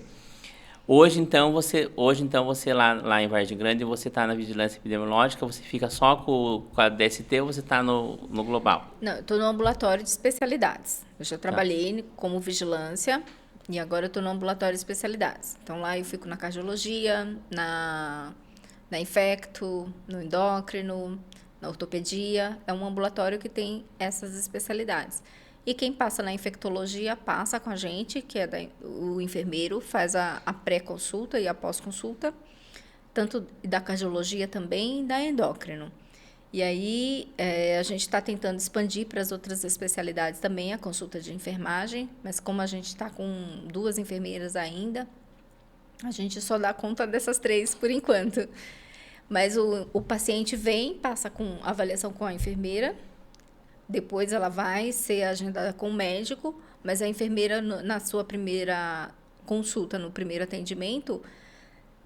Hoje, então, você lá em Vargem Grande, você está na vigilância epidemiológica, você fica só com a DST ou você está no global? Não, eu estou no ambulatório de especialidades. Eu já trabalhei como vigilância e agora eu estou no ambulatório de especialidades. Então, lá eu fico na cardiologia, na infecto, no endócrino, na ortopedia. É um ambulatório que tem essas especialidades. E quem passa na infectologia passa com a gente, que é o enfermeiro, faz a pré-consulta e a pós-consulta, tanto da cardiologia também e da endócrino. E aí a gente está tentando expandir para as outras especialidades também a consulta de enfermagem, mas como a gente está com 2 enfermeiras ainda, a gente só dá conta dessas 3 por enquanto. Mas o paciente vem, passa com avaliação com a enfermeira, depois ela vai ser agendada com o médico, mas a enfermeira, na sua primeira consulta, no primeiro atendimento,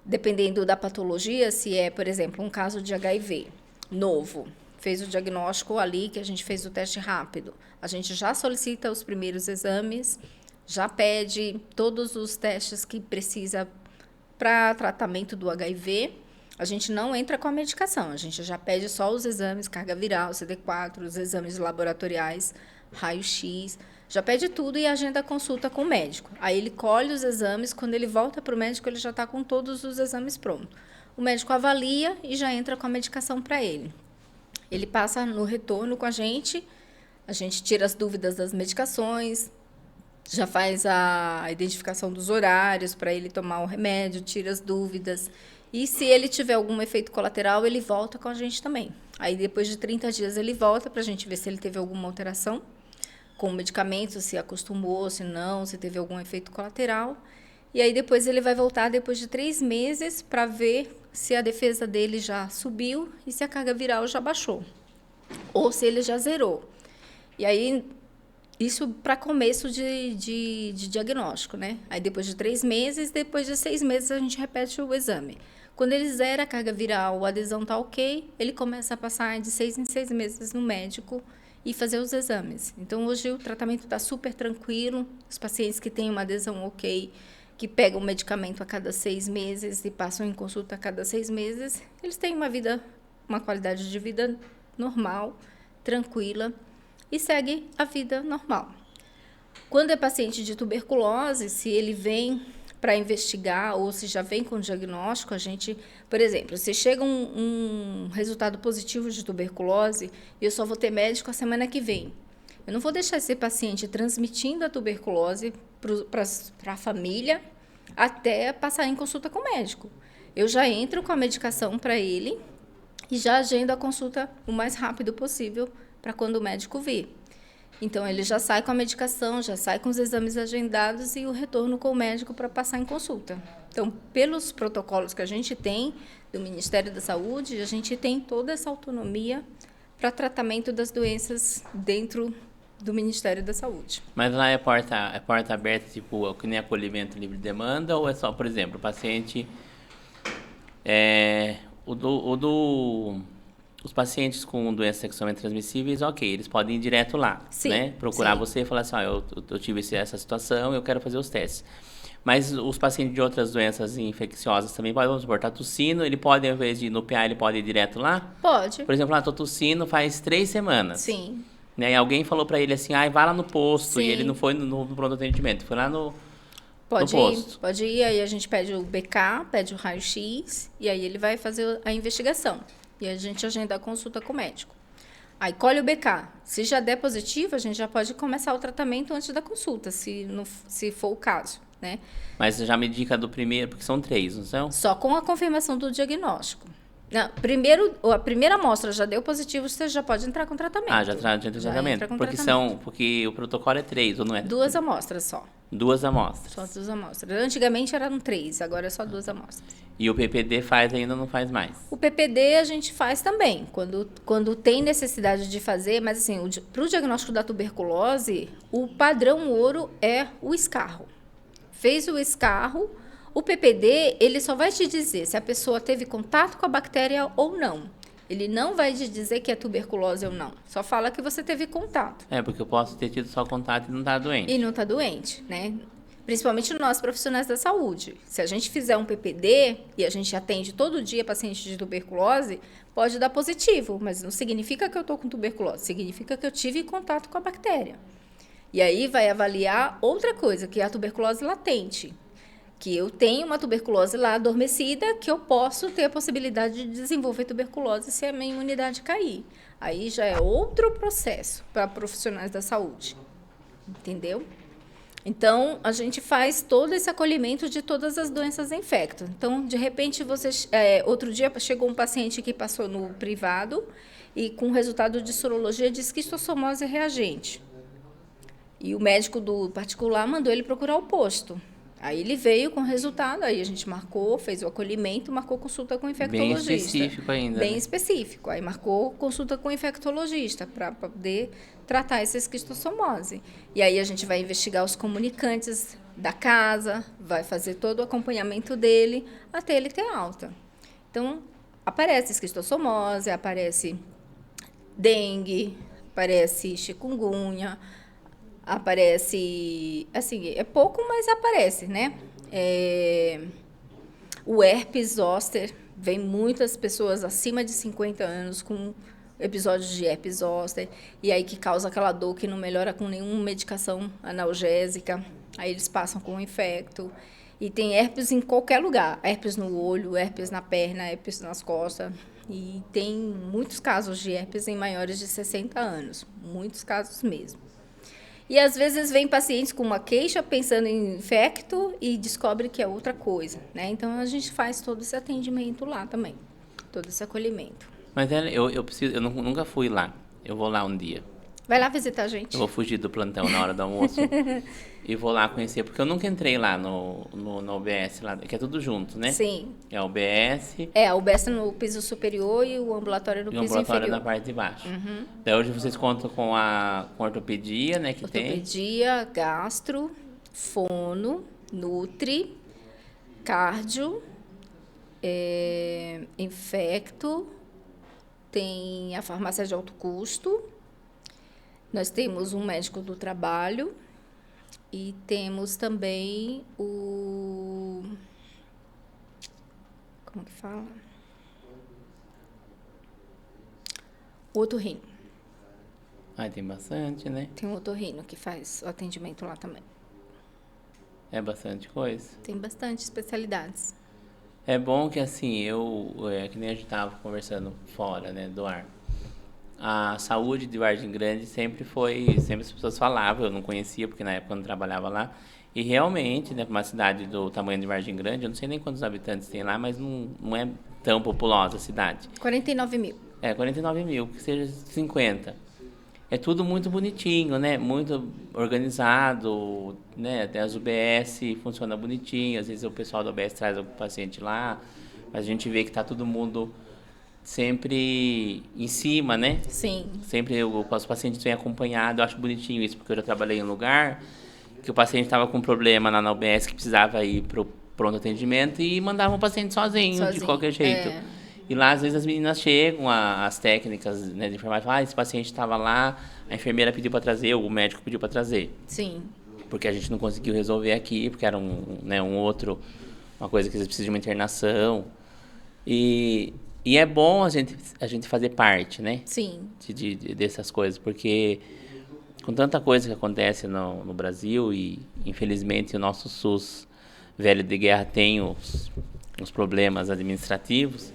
dependendo da patologia, se é, por exemplo, um caso de HIV novo, fez o diagnóstico ali, que a gente fez o teste rápido, a gente já solicita os primeiros exames, já pede todos os testes que precisa para tratamento do HIV. A gente não entra com a medicação, a gente já pede só os exames, carga viral, CD4, os exames laboratoriais, raio-x, já pede tudo e agenda a consulta com o médico. Aí ele colhe os exames, quando ele volta para o médico, ele já está com todos os exames prontos. O médico avalia e já entra com a medicação para ele. Ele passa no retorno com a gente tira as dúvidas das medicações, já faz a identificação dos horários para ele tomar o remédio, tira as dúvidas. E se ele tiver algum efeito colateral, ele volta com a gente também. Aí, depois de 30 dias, ele volta para a gente ver se ele teve alguma alteração com o medicamento, se acostumou, se não, se teve algum efeito colateral. E aí, depois, ele vai voltar depois de 3 meses para ver se a defesa dele já subiu e se a carga viral já baixou. Ou se ele já zerou. E aí, isso para começo de diagnóstico, né? Aí, depois de 3 meses, depois de 6 meses, a gente repete o exame. Quando ele zera a carga viral, a adesão está ok, ele começa a passar de 6 em 6 meses no médico e fazer os exames. Então, hoje o tratamento está super tranquilo. Os pacientes que têm uma adesão ok, que pegam o medicamento a cada 6 meses e passam em consulta a cada 6 meses, eles têm uma qualidade de vida normal, tranquila e segue a vida normal. Quando é paciente de tuberculose, se ele vem para investigar ou se já vem com diagnóstico, a gente, por exemplo, se chega um resultado positivo de tuberculose, eu só vou ter médico a semana que vem. Eu não vou deixar esse paciente transmitindo a tuberculose para a família até passar em consulta com o médico. Eu já entro com a medicação para ele e já agendo a consulta o mais rápido possível para quando o médico vir. Então, ele já sai com a medicação, já sai com os exames agendados e o retorno com o médico para passar em consulta. Então, pelos protocolos que a gente tem do Ministério da Saúde, a gente tem toda essa autonomia para tratamento das doenças dentro do Ministério da Saúde. Mas lá é porta aberta, tipo, que nem acolhimento livre de demanda, ou é só, por exemplo, o paciente... Os pacientes com doenças sexualmente transmissíveis, ok, eles podem ir direto lá, sim, né? Procurar sim. você e falar assim, eu tive essa situação, eu quero fazer os testes. Mas os pacientes de outras doenças infecciosas também podem, vamos supor, tá tossindo, ele pode, ao invés de ir no PA, ele pode ir direto lá? Pode. Por exemplo, tô tossindo faz 3 semanas. Sim. Né? E alguém falou para ele assim, vai lá no posto, sim. e ele não foi no pronto atendimento, foi lá Pode no ir, posto. pode ir. Aí a gente pede o BK, pede o raio-x, e aí ele vai fazer a investigação. E a gente agenda a consulta com o médico. Aí colhe o BK. Se já der positivo, a gente já pode começar o tratamento antes da consulta, se for o caso, né? Mas já me indica do primeiro, porque são 3, não são? Só com a confirmação do diagnóstico. Não, primeiro, a primeira amostra já deu positivo, você já pode entrar com tratamento. Ah, já entra no tratamento. Entra com Porque tratamento. porque o protocolo é 3, ou não é? 2 amostras só. 2 amostras. Só 2 amostras. Antigamente eram 3, agora é só 2 amostras. E o PPD faz ainda, não faz mais? O PPD a gente faz também, quando tem necessidade de fazer, mas assim, para o diagnóstico da tuberculose, o padrão ouro é o escarro. Fez o escarro, o PPD, ele só vai te dizer se a pessoa teve contato com a bactéria ou não. Ele não vai te dizer que é tuberculose ou não. Só fala que você teve contato. É, porque eu posso ter tido só contato e não estar doente. E não está doente, né? Principalmente nós, profissionais da saúde. Se a gente fizer um PPD e a gente atende todo dia paciente de tuberculose, pode dar positivo, mas não significa que eu estou com tuberculose, significa que eu tive contato com a bactéria. E aí vai avaliar outra coisa, que é a tuberculose latente. Que eu tenho uma tuberculose lá adormecida, que eu posso ter a possibilidade de desenvolver tuberculose se a minha imunidade cair. Aí já é outro processo para profissionais da saúde. Entendeu? Então, a gente faz todo esse acolhimento de todas as doenças infectas. Então, de repente, outro dia chegou um paciente que passou no privado e com resultado de sorologia de esquistossomose reagente. E o médico do particular mandou ele procurar o posto. Aí ele veio com o resultado, aí a gente marcou, fez o acolhimento, marcou consulta com o infectologista. Bem específico ainda. Bem né? específico. Aí marcou consulta com o infectologista para poder tratar essa esquistossomose. E aí a gente vai investigar os comunicantes da casa, vai fazer todo o acompanhamento dele até ele ter alta. Então, aparece esquistossomose, aparece dengue, aparece chikungunya, aparece, assim, é pouco, mas aparece, né? O herpes zoster, vem muitas pessoas acima de 50 anos com episódios de herpes zoster, e aí que causa aquela dor que não melhora com nenhuma medicação analgésica, aí eles passam com o infecto. E tem herpes em qualquer lugar, herpes no olho, herpes na perna, herpes nas costas. E tem muitos casos de herpes em maiores de 60 anos, muitos casos mesmo. E às vezes vem pacientes com uma queixa pensando em infecto e descobre que é outra coisa, né? Então a gente faz todo esse atendimento lá também, todo esse acolhimento. Mas eu nunca fui lá. Eu vou lá um dia. Vai lá visitar a gente. Eu vou fugir do plantão na hora do almoço e vou lá conhecer, porque eu nunca entrei lá no UBS, lá, que é tudo junto, né? Sim. É o UBS É, o UBS no piso superior e o ambulatório no e o piso ambulatório inferior. na parte de baixo. Daí hoje vocês contam com a ortopedia, né, que tem. Ortopedia, gastro, fono, nutri, cardio, infecto, tem a farmácia de alto custo, nós temos um médico do trabalho e temos também o... Como que fala? O otorrino. Ah, tem bastante, né? Tem um otorrino que faz o atendimento lá também. É bastante coisa. Tem bastante especialidades. É bom que assim, que nem a gente tava conversando fora, né, do ar. A saúde de Vargem Grande sempre as pessoas falavam, eu não conhecia, porque na época eu não trabalhava lá. E realmente, né, uma cidade do tamanho de Vargem Grande, eu não sei nem quantos habitantes tem lá, mas não é tão populosa a cidade. 49 mil. 49 mil, que seja 50. É tudo muito bonitinho, né? Muito organizado, né? Até as UBS funciona bonitinho. Às vezes o pessoal da UBS traz o paciente lá, mas a gente vê que tá todo mundo sempre em cima, né? Sim. Sempre os pacientes vêm acompanhados. Eu acho bonitinho isso, porque eu já trabalhei em um lugar que o paciente estava com um problema lá na UBS que precisava ir pro pronto atendimento e mandava o paciente sozinho. De qualquer jeito. E lá, às vezes, as meninas chegam, as técnicas, né, de enfermagem, esse paciente estava lá, a enfermeira pediu para trazer, ou o médico pediu para trazer. Sim. Porque a gente não conseguiu resolver aqui, porque era uma coisa que precisa de uma internação. E é bom a gente fazer parte, né? Sim. Dessas coisas, porque com tanta coisa que acontece no Brasil e, infelizmente, o nosso SUS velho de guerra tem os problemas administrativos,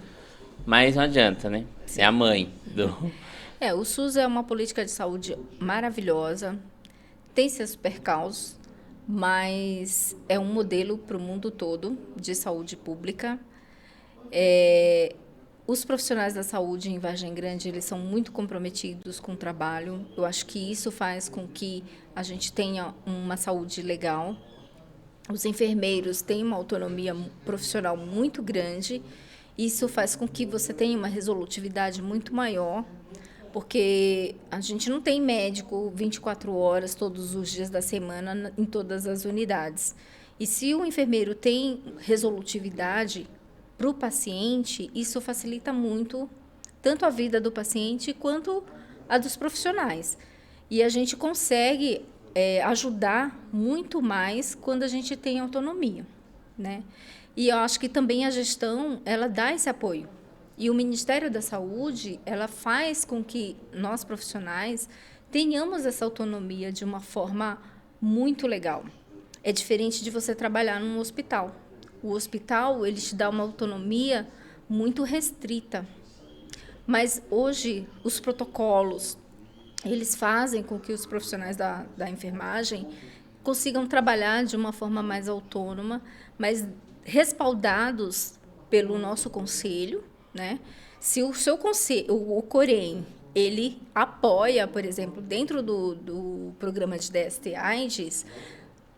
mas não adianta, né? É a mãe do... O SUS é uma política de saúde maravilhosa, tem seus percalços, mas é um modelo para o mundo todo de saúde pública. Os profissionais da saúde em Vargem Grande, eles são muito comprometidos com o trabalho. Eu acho que isso faz com que a gente tenha uma saúde legal. Os enfermeiros têm uma autonomia profissional muito grande. Isso faz com que você tenha uma resolutividade muito maior, porque a gente não tem médico 24 horas, todos os dias da semana, em todas as unidades. E se o enfermeiro tem resolutividade para o paciente, isso facilita muito, tanto a vida do paciente quanto a dos profissionais. E a gente consegue ajudar muito mais quando a gente tem autonomia, né? E eu acho que também a gestão, ela dá esse apoio. E o Ministério da Saúde, ela faz com que nós, profissionais, tenhamos essa autonomia de uma forma muito legal. É diferente de você trabalhar num hospital. O hospital, ele te dá uma autonomia muito restrita. Mas hoje, os protocolos, eles fazem com que os profissionais da enfermagem consigam trabalhar de uma forma mais autônoma, mas respaldados pelo nosso conselho, né? Se o seu conselho, o Corém, ele apoia, por exemplo, dentro do programa de DST-AIDS,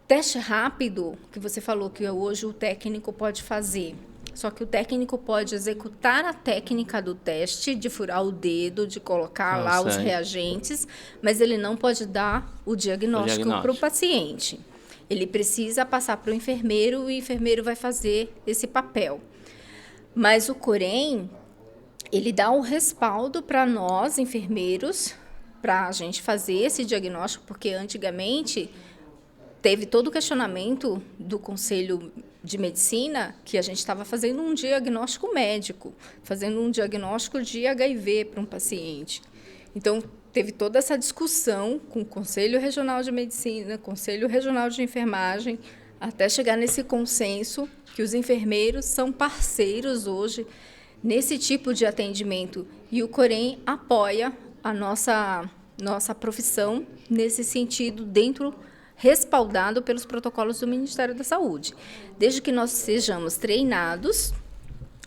teste rápido, que você falou que hoje o técnico pode fazer. Só que o técnico pode executar a técnica do teste, de furar o dedo, de colocar lá os reagentes, mas ele não pode dar o diagnóstico para o paciente. Ele precisa passar para o enfermeiro e o enfermeiro vai fazer esse papel. Mas o Corém, ele dá um respaldo para nós, enfermeiros, para a gente fazer esse diagnóstico, porque antigamente teve todo o questionamento do Conselho de Medicina que a gente estava fazendo um diagnóstico médico, fazendo um diagnóstico de HIV para um paciente. Então, teve toda essa discussão com o Conselho Regional de Medicina, Conselho Regional de Enfermagem, até chegar nesse consenso que os enfermeiros são parceiros hoje nesse tipo de atendimento. E o Corém apoia a nossa profissão nesse sentido, respaldado pelos protocolos do Ministério da Saúde. Desde que nós sejamos treinados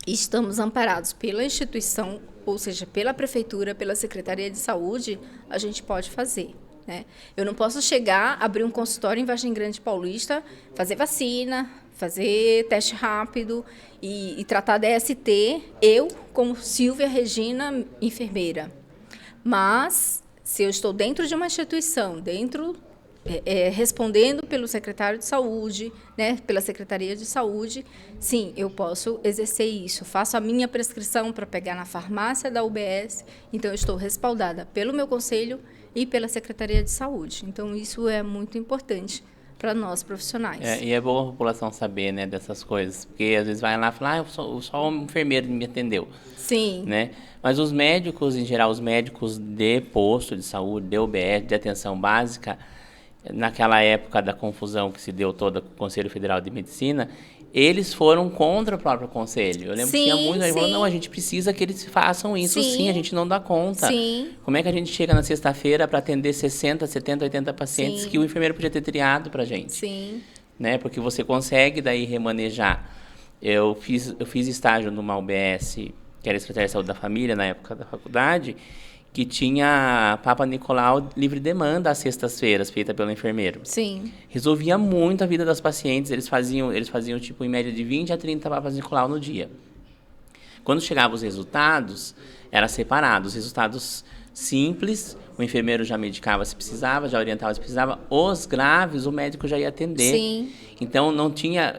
e estamos amparados pela instituição, ou seja, pela Prefeitura, pela Secretaria de Saúde, a gente pode fazer, né? Eu não posso chegar, abrir um consultório em Vargem Grande Paulista, fazer vacina, fazer teste rápido e tratar DST, eu, como Silvia Regina, enfermeira. Mas, se eu estou dentro de uma instituição, respondendo pelo secretário de saúde, né, pela Secretaria de Saúde, sim, eu posso exercer isso. Faço a minha prescrição para pegar na farmácia da UBS, então eu estou respaldada pelo meu conselho e pela Secretaria de Saúde. Então, isso é muito importante para nós profissionais. E é bom a população saber, né, dessas coisas, porque às vezes vai lá e fala, só um enfermeiro me atendeu. Sim. Né? Mas os médicos, em geral, os médicos de posto de saúde, de UBS, de atenção básica, naquela época da confusão que se deu toda com o Conselho Federal de Medicina, eles foram contra o próprio conselho. Eu lembro que tinha muito, falou, não, a gente precisa que eles façam isso, sim, a gente não dá conta. Sim. Como é que a gente chega na sexta-feira para atender 60, 70, 80 pacientes que o enfermeiro podia ter triado para a gente? Sim. Né? Porque você consegue daí remanejar. Eu fiz estágio numa UBS, que era a Secretaria de Saúde da Família, na época da faculdade, que tinha Papa Nicolau livre demanda às sextas-feiras, feita pelo enfermeiro. Sim. Resolvia muito a vida das pacientes, eles faziam tipo, em média de 20 a 30 Papas Nicolau no dia. Quando chegavam os resultados, era separado. Os resultados simples, o enfermeiro já medicava se precisava, já orientava se precisava. Os graves, o médico já ia atender. Sim. Então, não tinha...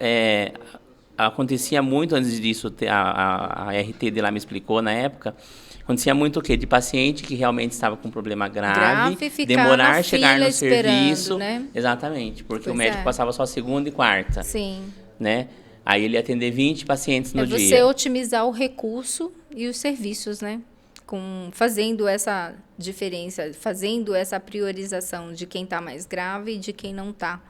acontecia muito antes disso, a RT de lá me explicou na época, acontecia muito o quê? De paciente que realmente estava com um problema grave demorar a chegar no serviço. Né? Exatamente, porque o médico passava só segunda e quarta. Sim. Né? Aí ele ia atender 20 pacientes no dia. É você otimizar o recurso e os serviços, né? fazendo essa diferença, fazendo essa priorização de quem está mais grave e de quem não está.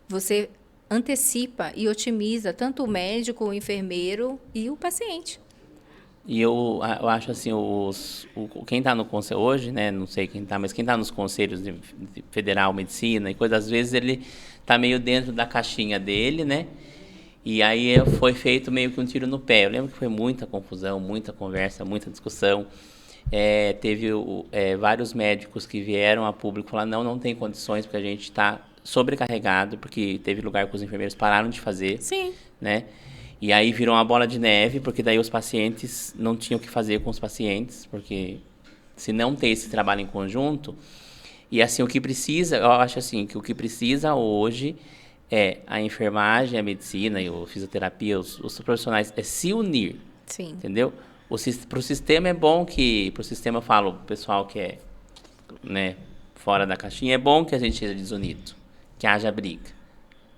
Você antecipa e otimiza tanto o médico, o enfermeiro e o paciente. E eu acho assim, quem está no conselho hoje, né, não sei quem está, mas quem está nos conselhos de federal, medicina e coisas, às vezes ele está meio dentro da caixinha dele, né? E aí foi feito meio que um tiro no pé. Eu lembro que foi muita confusão, muita conversa, muita discussão. Teve vários médicos que vieram a público falar, não tem condições, porque a gente está sobrecarregado, porque teve lugar que os enfermeiros pararam de fazer. Sim. Né? E aí virou uma bola de neve, porque daí os pacientes não tinham o que fazer com os pacientes, porque se não ter esse trabalho em conjunto, e assim, o que precisa, eu acho assim, que o que precisa hoje é a enfermagem, a medicina e a fisioterapia, os profissionais, é se unir. Sim. Entendeu? Para o sistema é bom que, para o sistema eu falo, o pessoal que é, né, fora da caixinha, é bom que a gente seja desunido, que haja briga.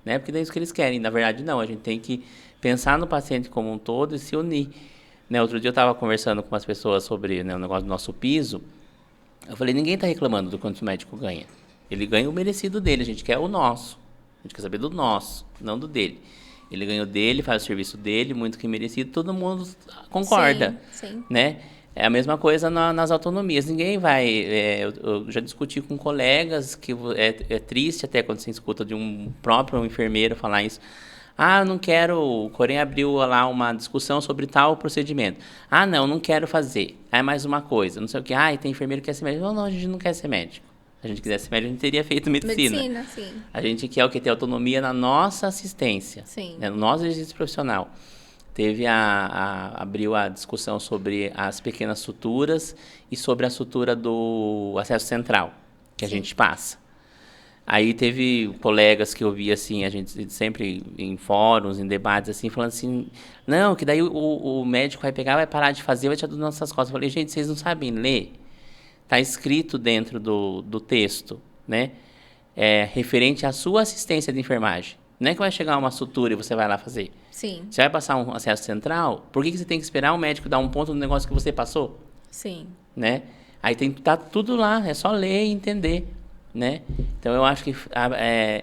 Né? Porque daí é isso que eles querem. Na verdade, não. A gente tem que pensar no paciente como um todo e se unir. Né? Outro dia eu estava conversando com umas pessoas sobre, né, o negócio do nosso piso. Eu falei, ninguém está reclamando do quanto o médico ganha. Ele ganha o merecido dele, a gente quer o nosso. A gente quer saber do nosso, não do dele. Ele ganha o dele, faz o serviço dele, muito que merecido, todo mundo concorda. Sim. Né? É a mesma coisa nas autonomias. Ninguém vai... eu já discuti com colegas que é triste até quando você escuta de um próprio enfermeiro falar isso. Ah, não quero... O Corém abriu lá uma discussão sobre tal procedimento. Ah, não quero fazer. É mais uma coisa. Não sei o quê. Ah, e tem enfermeiro que quer ser médico. Não, a gente não quer ser médico. Se a gente quisesse ser médico, a gente teria feito medicina. Medicina, sim. A gente quer o quê? Ter autonomia na nossa assistência. Sim. Né? No nosso exercício profissional. Abriu a discussão sobre as pequenas suturas e sobre a sutura do acesso central, que a gente passa. Aí teve colegas que eu vi assim, a gente sempre em fóruns, em debates, assim, falando assim, não, que daí o médico vai pegar, vai parar de fazer, vai tirar das nossas costas. Eu falei, gente, vocês não sabem ler? Está escrito dentro do texto, né? Referente à sua assistência de enfermagem. Não é que vai chegar uma sutura e você vai lá fazer. Sim. Você vai passar um acesso central, por que você tem que esperar o médico dar um ponto no negócio que você passou? Sim. Né? Aí tem que estar tudo lá, é só ler e entender. Né? Então, eu acho que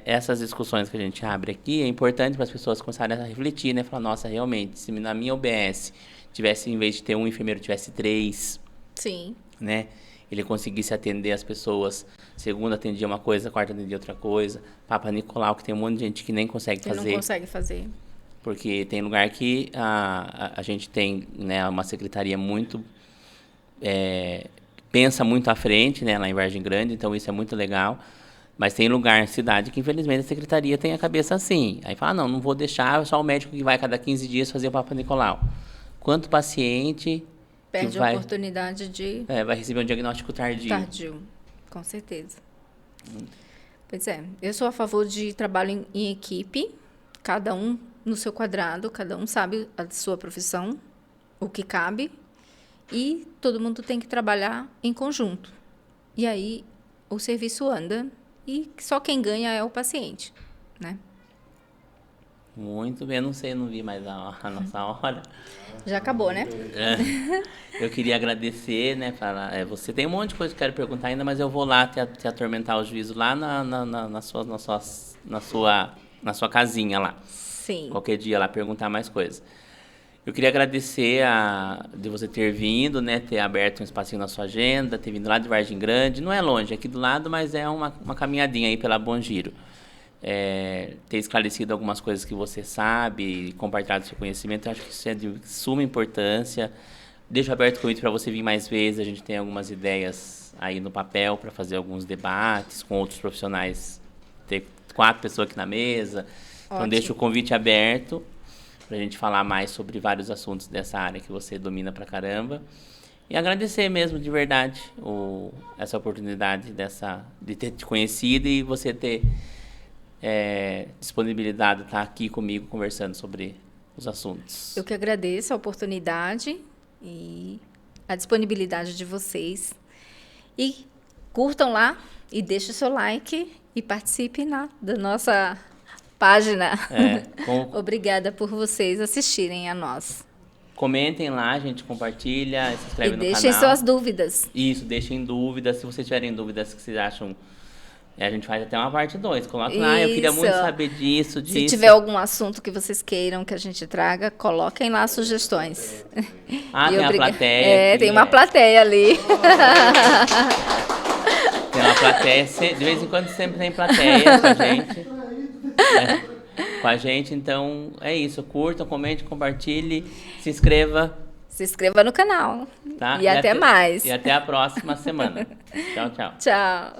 essas discussões que a gente abre aqui é importante para as pessoas começarem a refletir, né? Falar, nossa, realmente, se na minha UBS tivesse, em vez de ter um enfermeiro, tivesse 3. Sim. Né? Ele conseguisse atender as pessoas. Segunda atendia uma coisa, quarta atendia outra coisa. Papa Nicolau, que tem um monte de gente que nem consegue fazer. Não consegue fazer. Porque tem lugar que a gente tem, né, uma secretaria muito... pensa muito à frente, né, lá em Vargem Grande, então isso é muito legal. Mas tem lugar, cidade, que infelizmente a secretaria tem a cabeça assim. Aí fala, não vou deixar só o médico que vai cada 15 dias fazer o Papa Nicolau. Quanto paciente... Perde a oportunidade de... vai receber um diagnóstico tardio. Tardio, com certeza. Pois é, eu sou a favor de trabalho em equipe, cada um no seu quadrado, cada um sabe a sua profissão, o que cabe, e todo mundo tem que trabalhar em conjunto. E aí o serviço anda e só quem ganha é o paciente, né? Muito bem, não sei, não vi mais a nossa hora. Já acabou, né? Eu queria agradecer, né? Você tem um monte de coisa que eu quero perguntar ainda, mas eu vou lá te atormentar o juízo lá na sua casinha lá. Sim. Qualquer dia lá perguntar mais coisas. Eu queria agradecer de você ter vindo, né? Ter aberto um espacinho na sua agenda, ter vindo lá de Vargem Grande. Não é longe, é aqui do lado, mas é uma caminhadinha aí pela Bom Giro. Ter esclarecido algumas coisas que você sabe, compartilhado seu conhecimento, eu acho que isso é de suma importância. Deixo aberto o convite para você vir mais vezes, a gente tem algumas ideias aí no papel para fazer alguns debates com outros profissionais, ter 4 pessoas aqui na mesa. Ótimo. Então deixo o convite aberto para a gente falar mais sobre vários assuntos dessa área que você domina pra caramba. E agradecer mesmo, de verdade, essa oportunidade de ter te conhecido e você ter disponibilidade de estar aqui comigo conversando sobre os assuntos. Eu que agradeço a oportunidade e a disponibilidade de vocês. E curtam lá e deixem o seu like e participem da nossa página. Obrigada por vocês assistirem a nós. Comentem lá, a gente compartilha, se inscreve E no deixem canal. suas dúvidas. Isso, deixem dúvidas. Se vocês tiverem dúvidas que vocês acham, a gente faz até uma parte 2. Coloca lá, eu queria muito Isso. saber disso. Se tiver algum assunto que vocês queiram que a gente traga, coloquem lá sugestões. Ah, E tem a obriga- plateia. É, aqui, tem uma plateia ali. Tem uma plateia, de vez em quando sempre tem plateia com a gente. Com a gente, então é isso. Curta, comente, compartilhe, se inscreva. Se inscreva no canal. Tá? E até mais. E até a próxima semana. Tchau, tchau. Tchau.